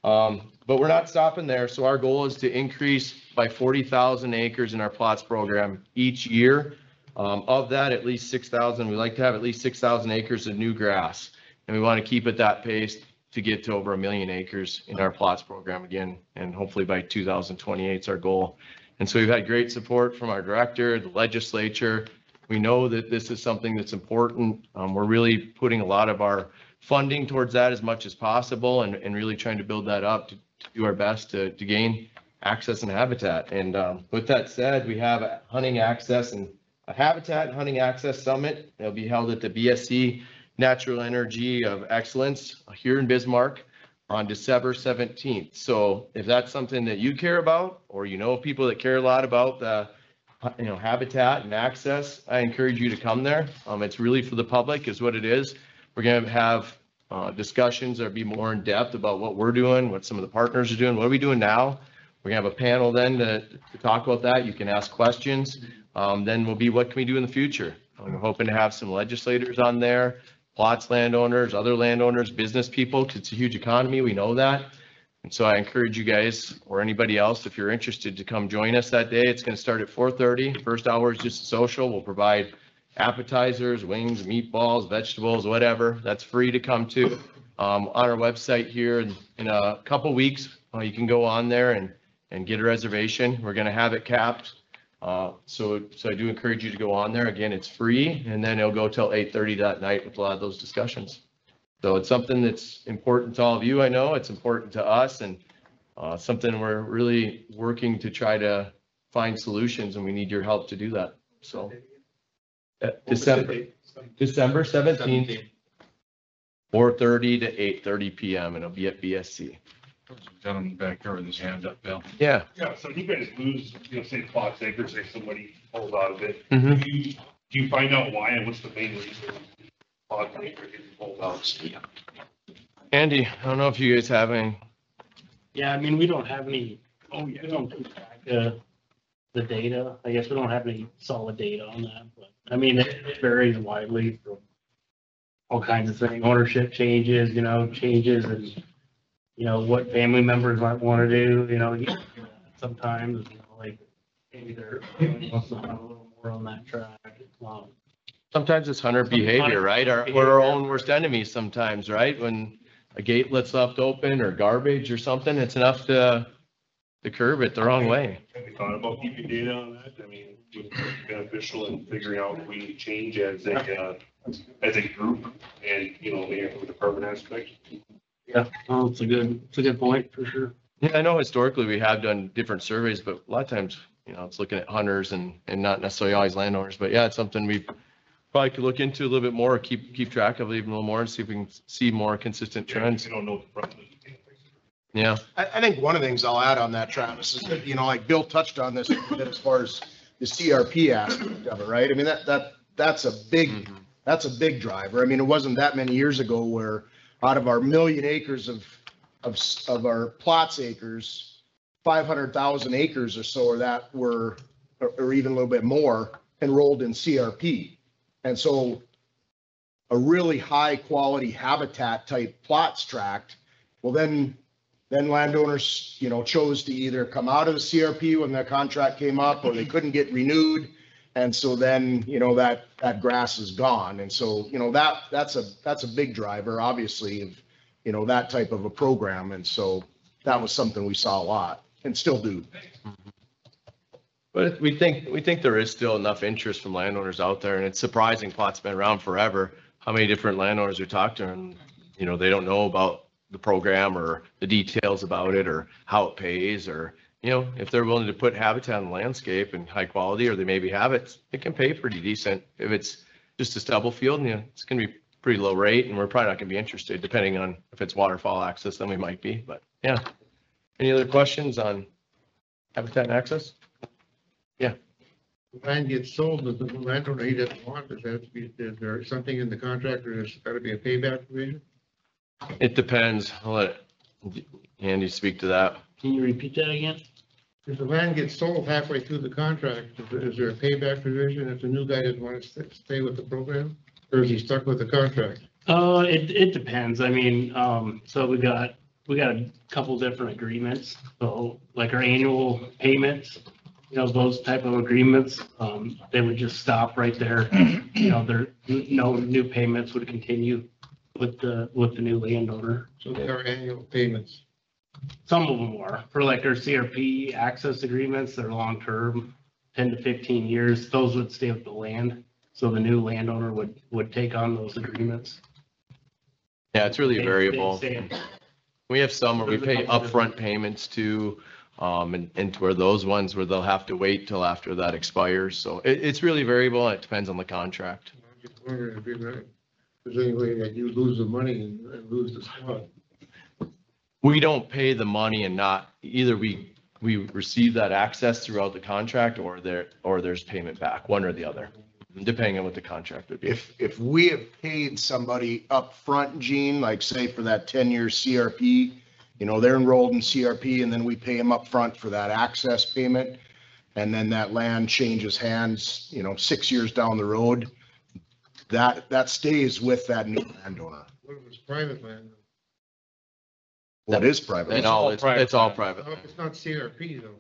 But we're not stopping there. So our goal is to increase by 40,000 acres in our plots program each year. Of that, at least 6,000, we like to have at least 6,000 acres of new grass. And we want to keep at that pace to get to over 1 million acres in our plots program again. And hopefully by 2028 is our goal. And so we've had great support from our director, the legislature. We know that this is something that's important. We're really putting a lot of our funding towards that as much as possible, and really trying to build that up to do our best to gain access and habitat. And with that said, we have a hunting access and a habitat and hunting access summit. It'll be held at the BSC Natural Energy of Excellence here in Bismarck on December 17th. So if that's something that you care about, or people that care a lot about habitat and access, I encourage you to come there. It's really for the public is what it is. We're going to have discussions that will be more in depth about what we're doing, what some of the partners are doing, what are we doing now. We're going to have a panel then to talk about that. You can ask questions. Then will be what can we do in the future. We're hoping to have some legislators on there, plots landowners, other landowners, business people, 'cause it's a huge economy. We know that. And so I encourage you guys or anybody else, if you're interested, to come join us that day. It's going to start at 4:30. First hour is just social. We'll provide appetizers, wings, meatballs, vegetables, whatever. That's free to come to. On our website here in a couple weeks, you can go on there and get a reservation. We're going to have it capped. So I do encourage you to go on there. Again, it's free, and then it'll go till 8:30 that night with a lot of those discussions. So it's something that's important to all of you. I know it's important to us, and something we're really working to try to find solutions, and we need your help to do that. So December 17th, 4:30 to 8:30 PM, and it'll be at BSC. Gentleman back there with his hand up, Bill. Yeah. Yeah, so you guys lose, say plots acres, say somebody pulls out of it. Mhm. Do you find out why and what's the main reason plots acres getting pulled out? Andy, I don't know if you guys have any. Yeah, I mean, we don't have any, we don't keep track of the data. I guess we don't have any solid data on that, but I mean, it varies widely from all kinds of things, ownership changes, changes and, what family members might want to do, sometimes, like maybe they're wants to hunt a little more on that track. Sometimes it's hunter behavior, right? We're our own worst enemies sometimes, right? When a gate lets left open or garbage or something, it's enough to curb it the wrong way. Have you thought about keeping data on that? I mean, would it be beneficial in figuring out if we need to change as a group and, maybe from a department aspect? Yeah, it's a good point for sure. Yeah, I know historically we have done different surveys, but a lot of times, it's looking at hunters and not necessarily always landowners. But yeah, it's something we probably could look into a little bit more, keep track of it even a little more and see if we can see more consistent trends. You don't know the problem. Yeah. I think one of the things I'll add on that, Travis, is that, like Bill touched on this a bit as far as the CRP aspect of it, right? I mean, that's a big driver. I mean, it wasn't that many years ago where out of our 1,000,000 acres of our plots acres, 500,000 acres or so, or that were, or even a little bit more, enrolled in CRP. And so a really high quality habitat type plots tract, well, then landowners, chose to either come out of the CRP when their contract came up, or they couldn't get renewed. And so then, that grass is gone. And so, that's a big driver, obviously, of, that type of a program. And so that was something we saw a lot and still do. But we think there is still enough interest from landowners out there, and it's surprising. Plot's been around forever. How many different landowners we talk to, and, they don't know about the program or the details about it or how it pays, or, if they're willing to put habitat on the landscape and high quality, or they maybe have it, it can pay pretty decent. If it's just a stubble field, it's going to be pretty low rate, and we're probably not going to be interested. Depending on if it's waterfall access, then we might be. But yeah. Any other questions on habitat and access? Yeah. Land gets sold, does the landowner he doesn't want, is there something in the contract, or there's got to be a payback provision? It depends. I'll let Andy speak to that. Can you repeat that again? If the land gets sold halfway through the contract, is there a payback provision if the new guy doesn't want to stay with the program? Or is he stuck with the contract? It depends. I mean, so we got a couple different agreements. So like our annual payments, those type of agreements, they would just stop right there. There, no new payments would continue with the new landowner. So they are annual payments. Some of them are. For like our CRP access agreements, they're long-term, 10 to 15 years. Those would stay with the land. So the new landowner would take on those agreements. Yeah, it's really They variable. stay. We have some where we pay upfront payments too, and to where those ones where they'll have to wait till after that expires. So it's really variable, and it depends on the contract. I'm just wondering if there's any way that you lose the money and lose the spot. We don't pay the money and not, either we receive that access throughout the contract, or there's payment back, one or the other, depending on what the contract would be. If we have paid somebody up front, Gene, like say for that 10-year CRP, they're enrolled in CRP, and then we pay them up front for that access payment. And then that land changes hands, 6 years down the road, that stays with that new landowner. What if it's private land? Well, it is private. And all, it's all private. Oh, it's not CRP though.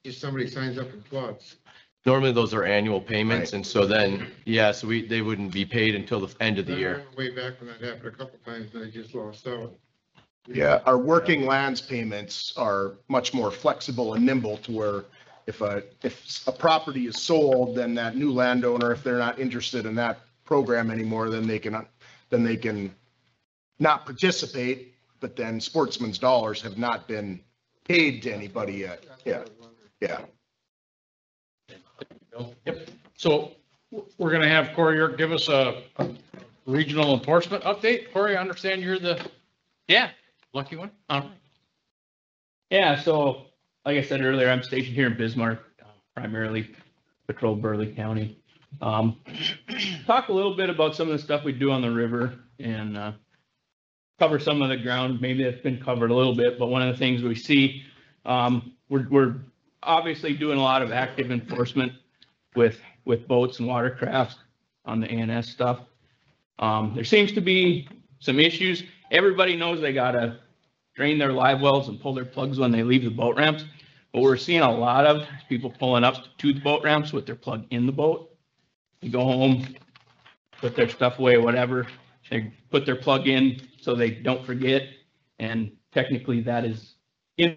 Just somebody signs up and plots. Normally those are annual payments. And so then, yeah, so they wouldn't be paid until the end of the year. Way back when that happened a couple times, and I just lost out. Yeah, our working lands payments are much more flexible and nimble to where if a property is sold, then that new landowner, if they're not interested in that program anymore, then they can not participate, but then sportsman's dollars have not been paid to anybody yet. Yeah, yeah. Yep. So we're gonna have Corey give us a regional enforcement update. Corey, I understand you're the lucky one. Yeah, so like I said earlier, I'm stationed here in Bismarck, primarily patrol Burleigh County. Talk a little bit about some of the stuff we do on the river and cover some of the ground. Maybe that's been covered a little bit, but one of the things we see, we're obviously doing a lot of active enforcement with boats and watercraft on the ANS stuff. There seems to be some issues. Everybody knows they gotta drain their live wells and pull their plugs when they leave the boat ramps. What we're seeing a lot of is people pulling up to the boat ramps with their plug in the boat. They go home, put their stuff away, whatever. They put their plug in so they don't forget. And technically that is in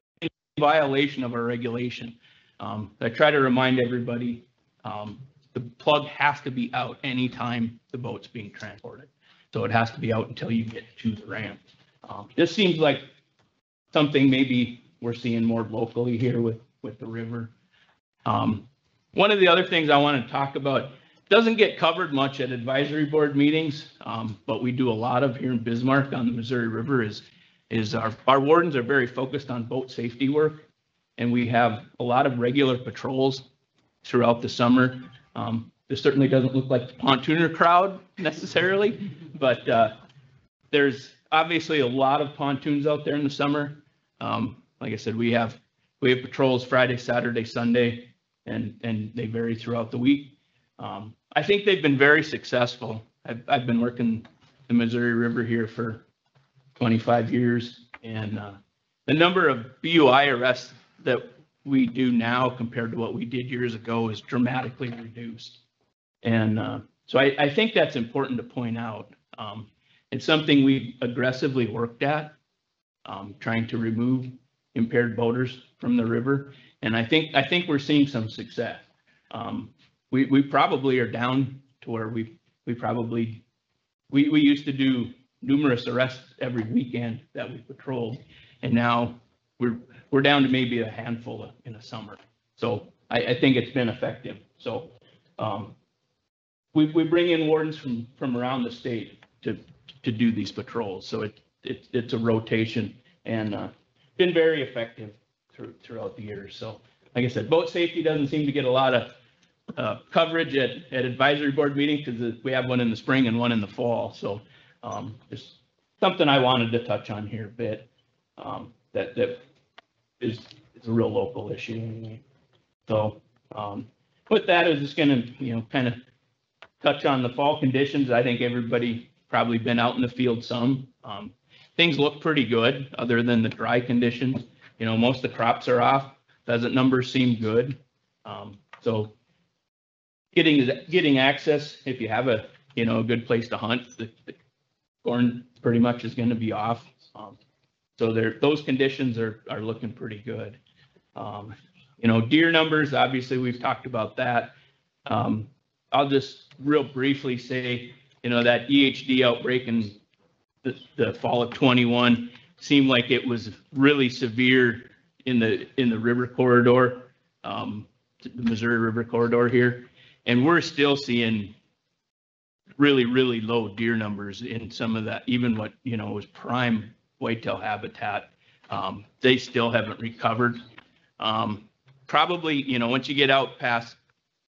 violation of our regulation. I try to remind everybody, the plug has to be out anytime the boat's being transported. So it has to be out until you get to the ramp. This seems like something maybe we're seeing more locally here with the river. One of the other things I want to talk about, doesn't get covered much at advisory board meetings, but we do a lot of here in Bismarck on the Missouri River is our wardens are very focused on boat safety work. And we have a lot of regular patrols throughout the summer. This certainly doesn't look like the pontooner crowd necessarily, but there's obviously a lot of pontoons out there in the summer. Like I said, we have patrols Friday, Saturday, Sunday, and they vary throughout the week. I think they've been very successful. I've been working the Missouri River here for 25 years, and the number of BUI arrests that we do now compared to what we did years ago is dramatically reduced. And so I think that's important to point out. It's something we've aggressively worked at, trying to remove impaired boaters from the river. And I think we're seeing some success. We probably are down to where we used to do numerous arrests every weekend that we patrolled. And now we're down to maybe a handful in a summer. So I think it's been effective. So we bring in wardens from around the state to do these patrols. So it's a rotation and been very effective throughout the years. So like I said, boat safety doesn't seem to get a lot of coverage at advisory board meetings because we have one in the spring and one in the fall. So just something I wanted to touch on here a bit. That is a real local issue anyway. So with that, I was just gonna, kind of touch on the fall conditions. I think everybody probably been out in the field some. Things look pretty good other than the dry conditions. Most of the crops are off. Pheasant numbers seem good. So getting access, if you have a good place to hunt, the corn pretty much is going to be off. So those conditions are looking pretty good. Deer numbers, obviously we've talked about that. I'll just real briefly say, that EHD outbreak in the fall of 21 seemed like it was really severe in the river corridor, the Missouri River corridor here. And we're still seeing really, really low deer numbers in some of that, even what, was prime whitetail habitat. They still haven't recovered. Probably, once you get out past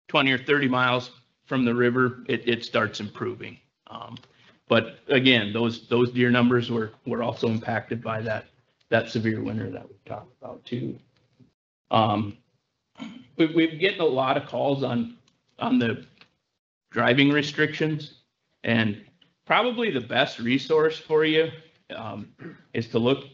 20 or 30 miles from the river, it starts improving. But again, those deer numbers were also impacted by that severe winter that we talked about too. We've getting a lot of calls on the driving restrictions. And probably the best resource for you is to look,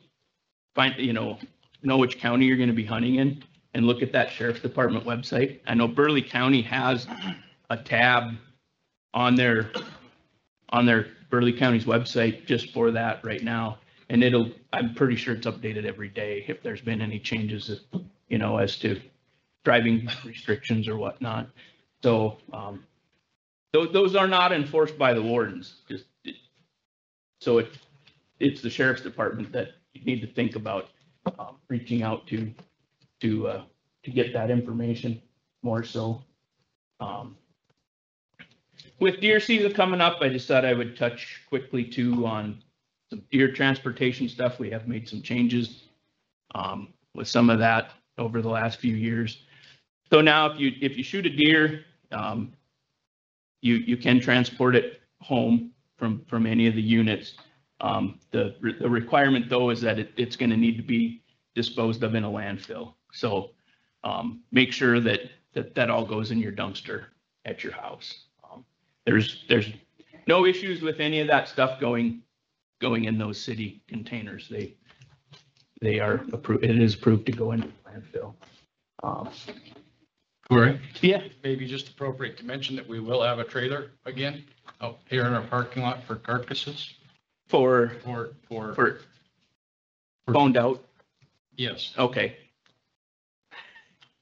find, know which county you're going to be hunting in and look at that sheriff's department website. I know Burley County has a tab on their Burley County's website just for that right now. And I'm pretty sure it's updated every day if there's been any changes, as to driving restrictions or whatnot. So, those are not enforced by the wardens, so it's the sheriff's department that you need to think about, reaching out to get that information more so. With deer season coming up, I just thought I would touch quickly too on some deer transportation stuff. We have made some changes with some of that over the last few years. So now if you shoot a deer, you can transport it home from any of the units. The requirement though is that it's going to need to be disposed of in a landfill. So make sure that all goes in your dumpster at your house. There's no issues with any of that stuff going in those city containers. They are approved. It is approved to go into the landfill. Correct. Yeah. Maybe just appropriate to mention that we will have a trailer again out here in our parking lot for carcasses. For phoned out. Yes. Okay.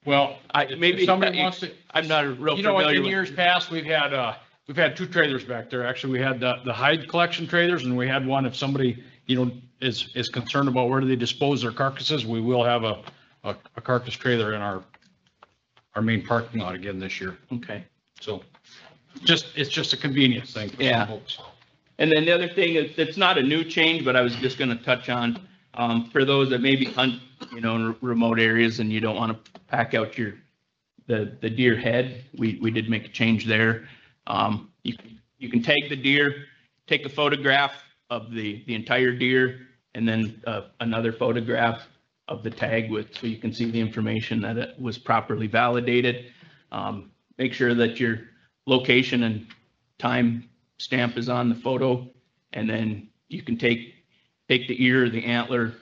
Well, maybe if somebody wants to. I'm not real In familiar with. years past, we've had two trailers back there. Actually, we had the hide collection trailers, and we had one. If somebody is concerned about where do they dispose their carcasses, we will have a carcass trailer in our main parking lot again this year. Okay. So it's just a convenience thing for some folks. And then the other thing is, it's not a new change, but I was just going to touch on, for those that maybe hunt, in remote areas and you don't want to pack out the deer head, we did make a change there. You can tag the deer, take a photograph of the entire deer, and then another photograph of the tag so you can see the information that it was properly validated. Make sure that your location and time stamp is on the photo, and then you can take the ear or the antler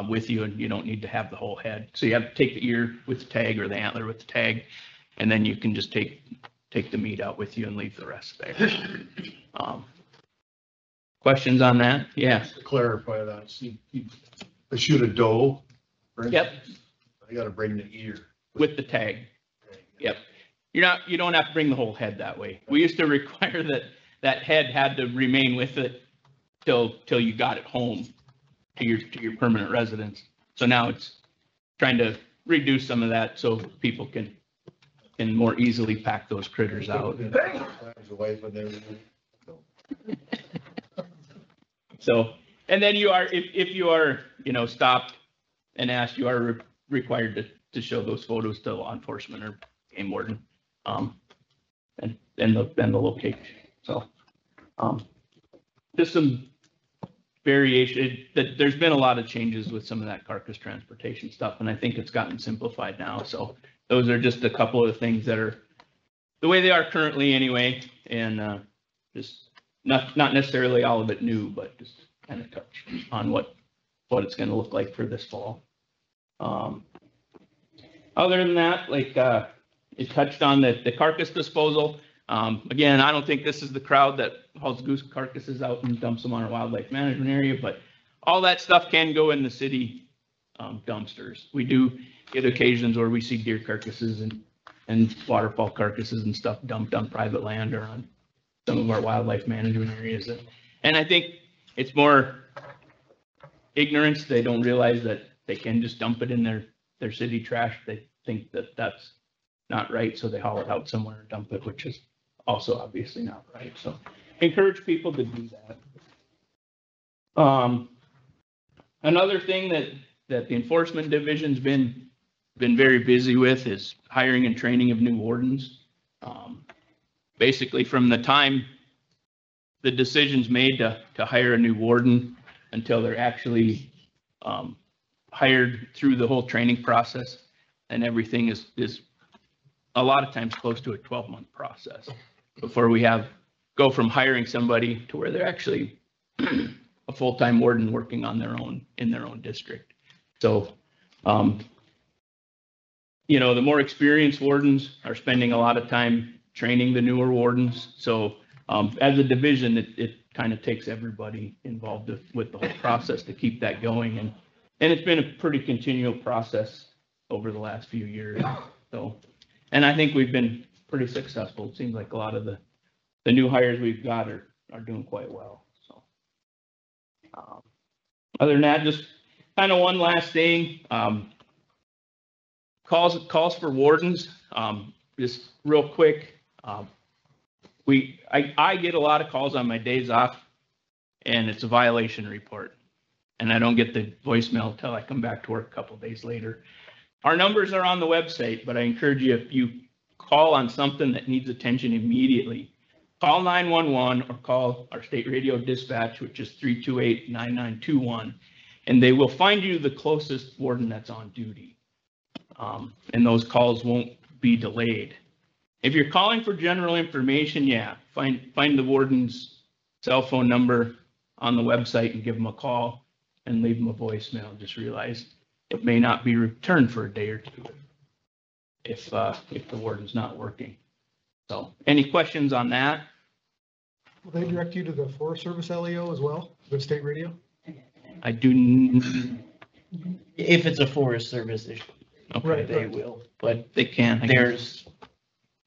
with you, and you don't need to have the whole head. So you have to take the ear with the tag or the antler with the tag, and then you can just take the meat out with you and leave the rest there. Questions on that? Yeah. Just to clarify that, I shoot a doe. Yep. I gotta bring the ear. With the tag. Yep. You don't have to bring the whole head that way. We used to require that head had to remain with it till you got it home to your permanent residence. So now it's trying to reduce some of that so people can more easily pack those critters out. So, and then you are, if you are, stopped and asked, you are required to show those photos to law enforcement or game warden, and the location. So, just some variation. There's been a lot of changes with some of that carcass transportation stuff, and I think it's gotten simplified now. So those are just a couple of the things that are the way they are currently anyway, and just not necessarily all of it new, but just kind of touch on what it's going to look like for this fall. Other than that, it touched on the carcass disposal. Again, I don't think this is the crowd that hauls goose carcasses out and dumps them on a wildlife management area, but all that stuff can go in the city dumpsters. We do get occasions where we see deer carcasses and waterfowl carcasses and stuff dumped on private land or on some of our wildlife management areas. And I think it's more ignorance. They don't realize that they can just dump it in their city trash. They think that that's not right, so they haul it out somewhere and dump it, which is also obviously not right. So encourage people to do that. Another thing that the enforcement division's been very busy with is hiring and training of new wardens. Basically, from the time the decision's made to hire a new warden until they're actually hired through the whole training process, and everything is a lot of times close to a 12-month process. before we go from hiring somebody to where they're actually a full-time warden working on in their own district. So, you know, the more experienced wardens are spending a lot of time training the newer wardens. So, as a division, it kind of takes everybody involved with the whole process to keep that going. And it's been a pretty continual process over the last few years. So, and I think we've been pretty successful. It seems like a lot of the new hires we've got are doing quite well. So, other than that, just kind of one last thing. Calls for wardens. Just real quick. I get a lot of calls on my days off, and it's a violation report, and I don't get the voicemail until I come back to work a couple of days later. Our numbers are on the website, but I encourage you, if you call on something that needs attention immediately, call 911 or call our state radio dispatch, which is 328-9921, and they will find you the closest warden that's on duty. And those calls won't be delayed. If you're calling for general information, yeah, find the warden's cell phone number on the website and give them a call and leave them a voicemail. Just realize it may not be returned for a day or two if the warden's not working. So, any questions on that? Will they direct you to the Forest Service LEO as well, the state radio? I do. If it's a Forest Service issue, Okay, they will, but they can. There's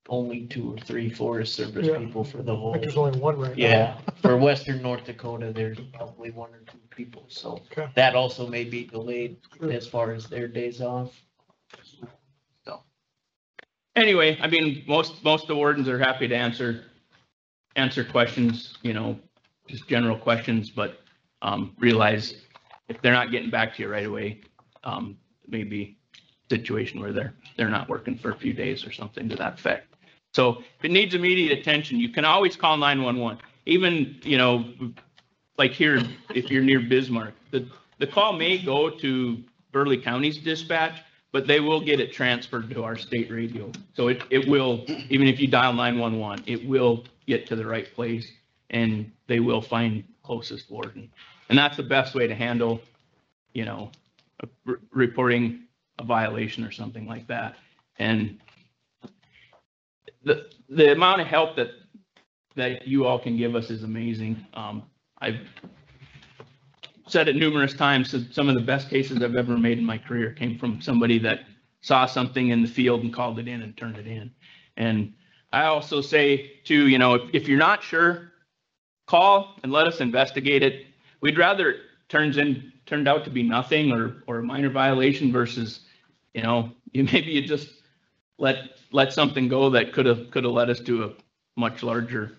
only 2 or 3 Forest Service people for the I whole. think there's only one right now. Yeah, for Western North Dakota, there's probably 1 or 2 people, so that also may be delayed as far as their days off. So, anyway, I mean, most of the wardens are happy to answer questions, you know, just general questions, but realize if they're not getting back to you right away, maybe a situation where they're not working for a few days or something to that effect. So if it needs immediate attention, you can always call 911. Even, you know, like here, if you're near Bismarck, the call may go to Burley County's dispatch, but they will get it transferred to our state radio. So it will, even if you dial 911, it will get to the right place and they will find closest warden. And that's the best way to handle, you know, reporting a violation or something like that. And the amount of help that you all can give us is amazing. I've said it numerous times, some of the best cases I've ever made in my career came from somebody that saw something in the field and called it in and turned it in. And I also say too, you know, if you're not sure, call and let us investigate it. We'd rather it turned out to be nothing or a minor violation versus, you know, maybe you just let something go that could have led us to a much larger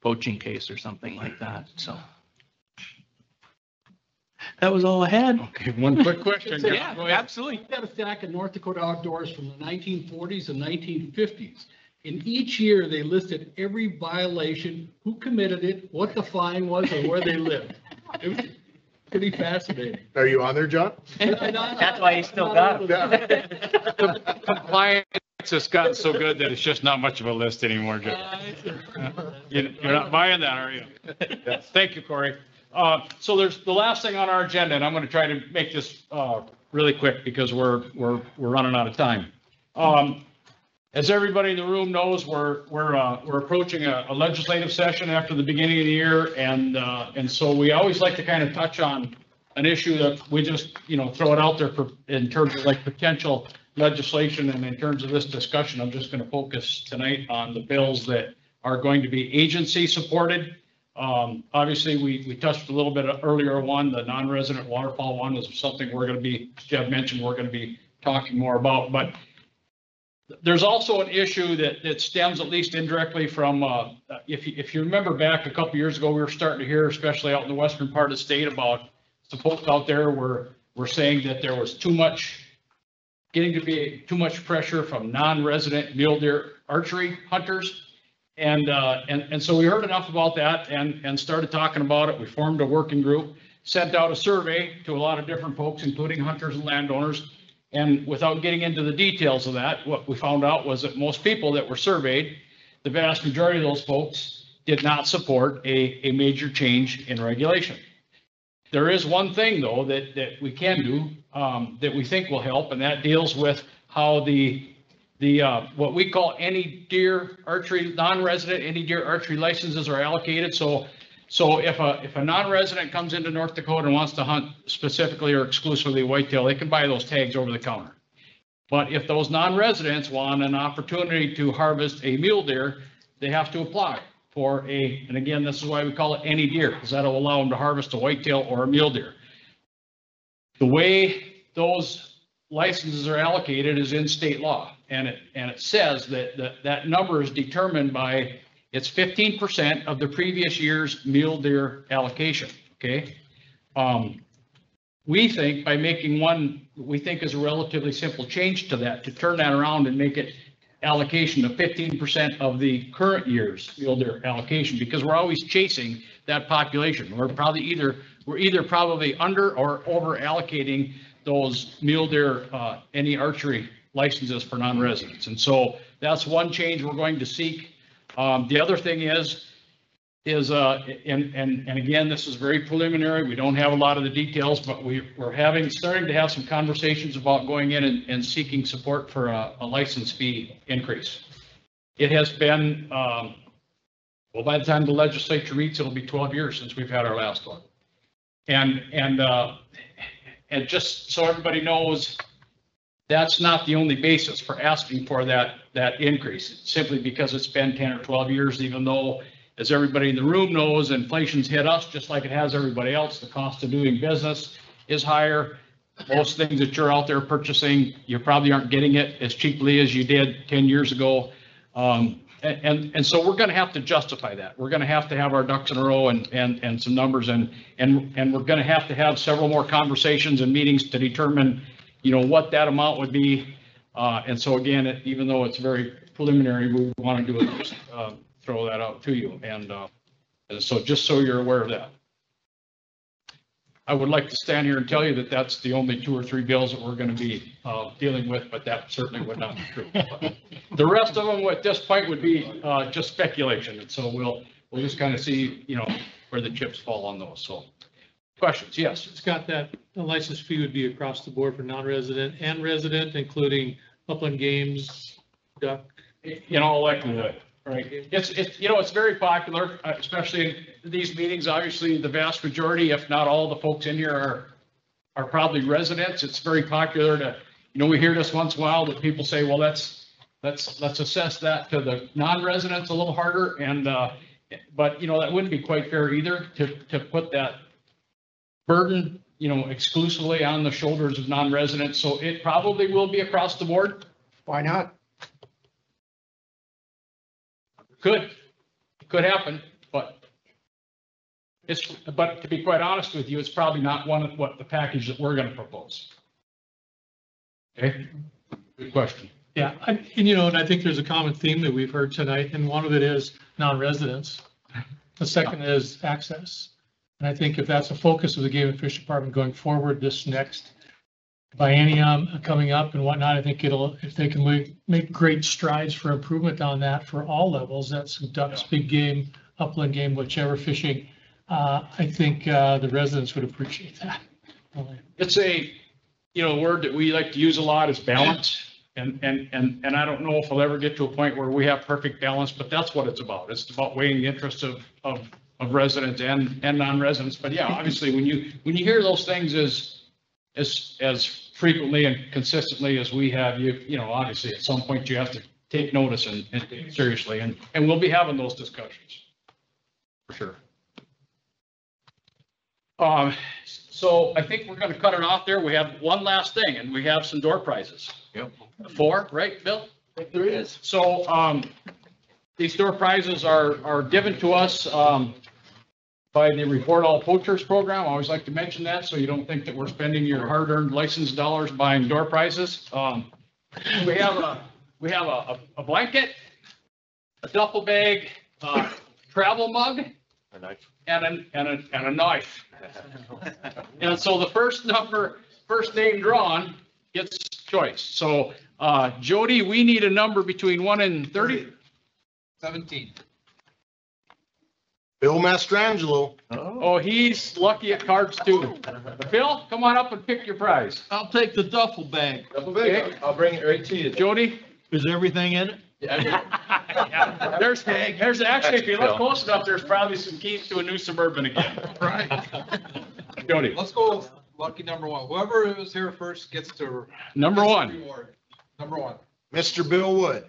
poaching case or something like that. So that was all I had. Okay, one quick question. Yeah, absolutely. We got a stack of North Dakota Outdoors from the 1940s and 1950s. In each year, they listed every violation, who committed it, what the fine was, and where they lived. It was pretty fascinating. Are you on there, John? That's why he still got them. Compliance has gotten so good that it's just not much of a list anymore, Joe. You're not buying that, are you? Thank you, Corey. So there's the last thing on our agenda, and I'm going to try to make this really quick because we're running out of time. As everybody in the room knows, we're approaching a legislative session after the beginning of the year, and so we always like to kind of touch on an issue that we just, you know, throw it out there for in terms of like potential legislation. And in terms of this discussion, I'm just going to focus tonight on the bills that are going to be agency supported. Obviously, we touched a little bit earlier one, the non-resident waterfowl one is something we're going to be, Jeb mentioned, we're going to be talking more about. But there's also an issue that stems, at least indirectly, from, if you remember back a couple years ago, we were starting to hear, especially out in the western part of the state, about some folks out there were saying that there was getting to be too much pressure from non-resident mule deer archery hunters. And so we heard enough about that and started talking about it. We formed a working group, sent out a survey to a lot of different folks, including hunters and landowners. And without getting into the details of that, what we found out was that most people that were surveyed the vast majority of those folks did not support a major change in regulation. There is one thing though that we can do that we think will help, and that deals with how the what we call any deer archery, non-resident, any deer archery licenses are allocated. So if a non-resident comes into North Dakota and wants to hunt specifically or exclusively whitetail, they can buy those tags over the counter. But if those non-residents want an opportunity to harvest a mule deer, they have to apply for and again, this is why we call it any deer, because that'll allow them to harvest a whitetail or a mule deer. The way those licenses are allocated is in state law, and it says that number is determined by, it's 15% of the previous year's mule deer allocation, okay? We think by making one, we think is a relatively simple change to that, to turn that around and make it allocation of 15% of the current year's mule deer allocation, because we're always chasing that population. We're either probably under or over allocating those mule deer, any archery licenses for non-residents. And so that's one change we're going to seek. The other thing is and again, this is very preliminary. We don't have a lot of the details, but we're starting to have some conversations about going in and seeking support for a license fee increase. It has been, well, by the time the legislature meets, it'll be 12 years since we've had our last one. And just so everybody knows, that's not the only basis for asking for that increase. It's simply because it's been 10 or 12 years, even though, as everybody in the room knows, inflation's hit us just like it has everybody else. The cost of doing business is higher. Most things that you're out there purchasing, you probably aren't getting it as cheaply as you did 10 years ago. And so we're going to have to justify that. We're going to have our ducks in a row and some numbers, and we're going to have several more conversations and meetings to determine, what that amount would be. And so again, even though it's very preliminary, we want to do it, throw that out to you. And so just so you're aware of that. I would like to stand here and tell you that that's the only 2 or 3 bills that we're going to be dealing with, but that certainly would not be true. The rest of them at this point would be just speculation. And so we'll just kind of see, where the chips fall on those. So questions? Yes. Scott, the license fee would be across the board for non-resident and resident, including upland games, duck. In all likelihood. Right. It's very popular, especially in these meetings. Obviously, the vast majority, if not all the folks in here are probably residents. It's very popular to, we hear this once in a while that people say, well, let's assess that to the non-residents a little harder. And, but that wouldn't be quite fair either to put that burden, exclusively on the shoulders of non-residents. So it probably will be across the board. Why not? Could happen, but to be quite honest with you, it's probably not what the package that we're going to propose. Okay, good question. Yeah, and I think there's a common theme that we've heard tonight, and one of it is non-residents. The second is access. And I think if that's a focus of the Game and Fish Department going forward, this next biennium coming up and whatnot, I think if they can make great strides for improvement on that for all levels, that's ducks, big game, upland game, whichever fishing, I think the residents would appreciate that. It's a, word that we like to use a lot is balance. And I don't know if we'll ever get to a point where we have perfect balance, but that's what it's about. It's about weighing the interests of residents and non-residents. But yeah, obviously when you hear those things as frequently and consistently as we have, obviously at some point you have to take notice and take it seriously, and we'll be having those discussions for sure. So I think we're going to cut it off there. We have one last thing, and we have some door prizes. Yep. 4, right, Bill? I think there is. So these door prizes are given to us by the Report All Poachers program. I always like to mention that so you don't think that we're spending your hard-earned license dollars buying door prizes. We have a blanket, a duffel bag, travel mug, a knife, and a knife. And so the first name drawn gets choice. So Jody, we need a number between 1 and 30. 17. Bill Mastrangelo. Oh, he's lucky at cards too. Bill, come on up and pick your prize. I'll take the duffel bag. Okay. I'll bring it right to you. Jody? Is everything in it? There's actually, if you look close enough, there's probably some keys to a new Suburban again. Right. Jody? Let's go with lucky number one. Whoever was here first gets to. Number one. Reward. Number one. Mr. Bill Wood.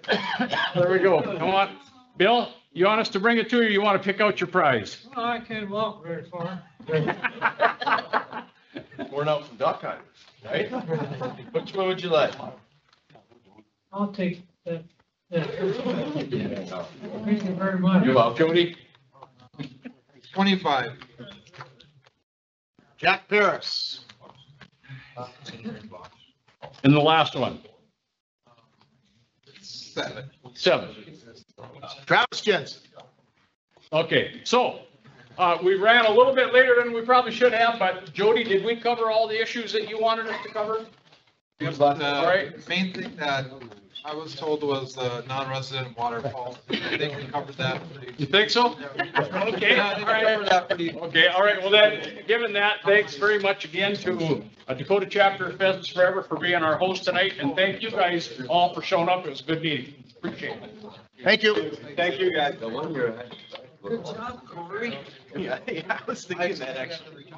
There we go. Come on. Bill, you want us to bring it to you, or you want to pick out your prize? Well, I can't walk very far. We're not from duck hunters, right? Which one would you like? I'll take that. Thank you very much. You're welcome. Jody? 25. Jack Paris. And the last one? 7. 7. Travis Jensen. Okay, so, we ran a little bit later than we probably should have, but Jody, did we cover all the issues that you wanted us to cover? All right. The main thing that I was told was the non-resident waterfall. I think we covered that pretty. You think so? Okay, Yeah, I all think we right. covered that pretty. Okay, all right, well then, given that, thanks very much again to Dakota Chapter of Pheasants Forever for being our host tonight, and thank you guys all for showing up, it was a good meeting, appreciate it. Thank you. Thank you, guys. No wonder. Good job, Corey. Yeah, I was thinking that actually.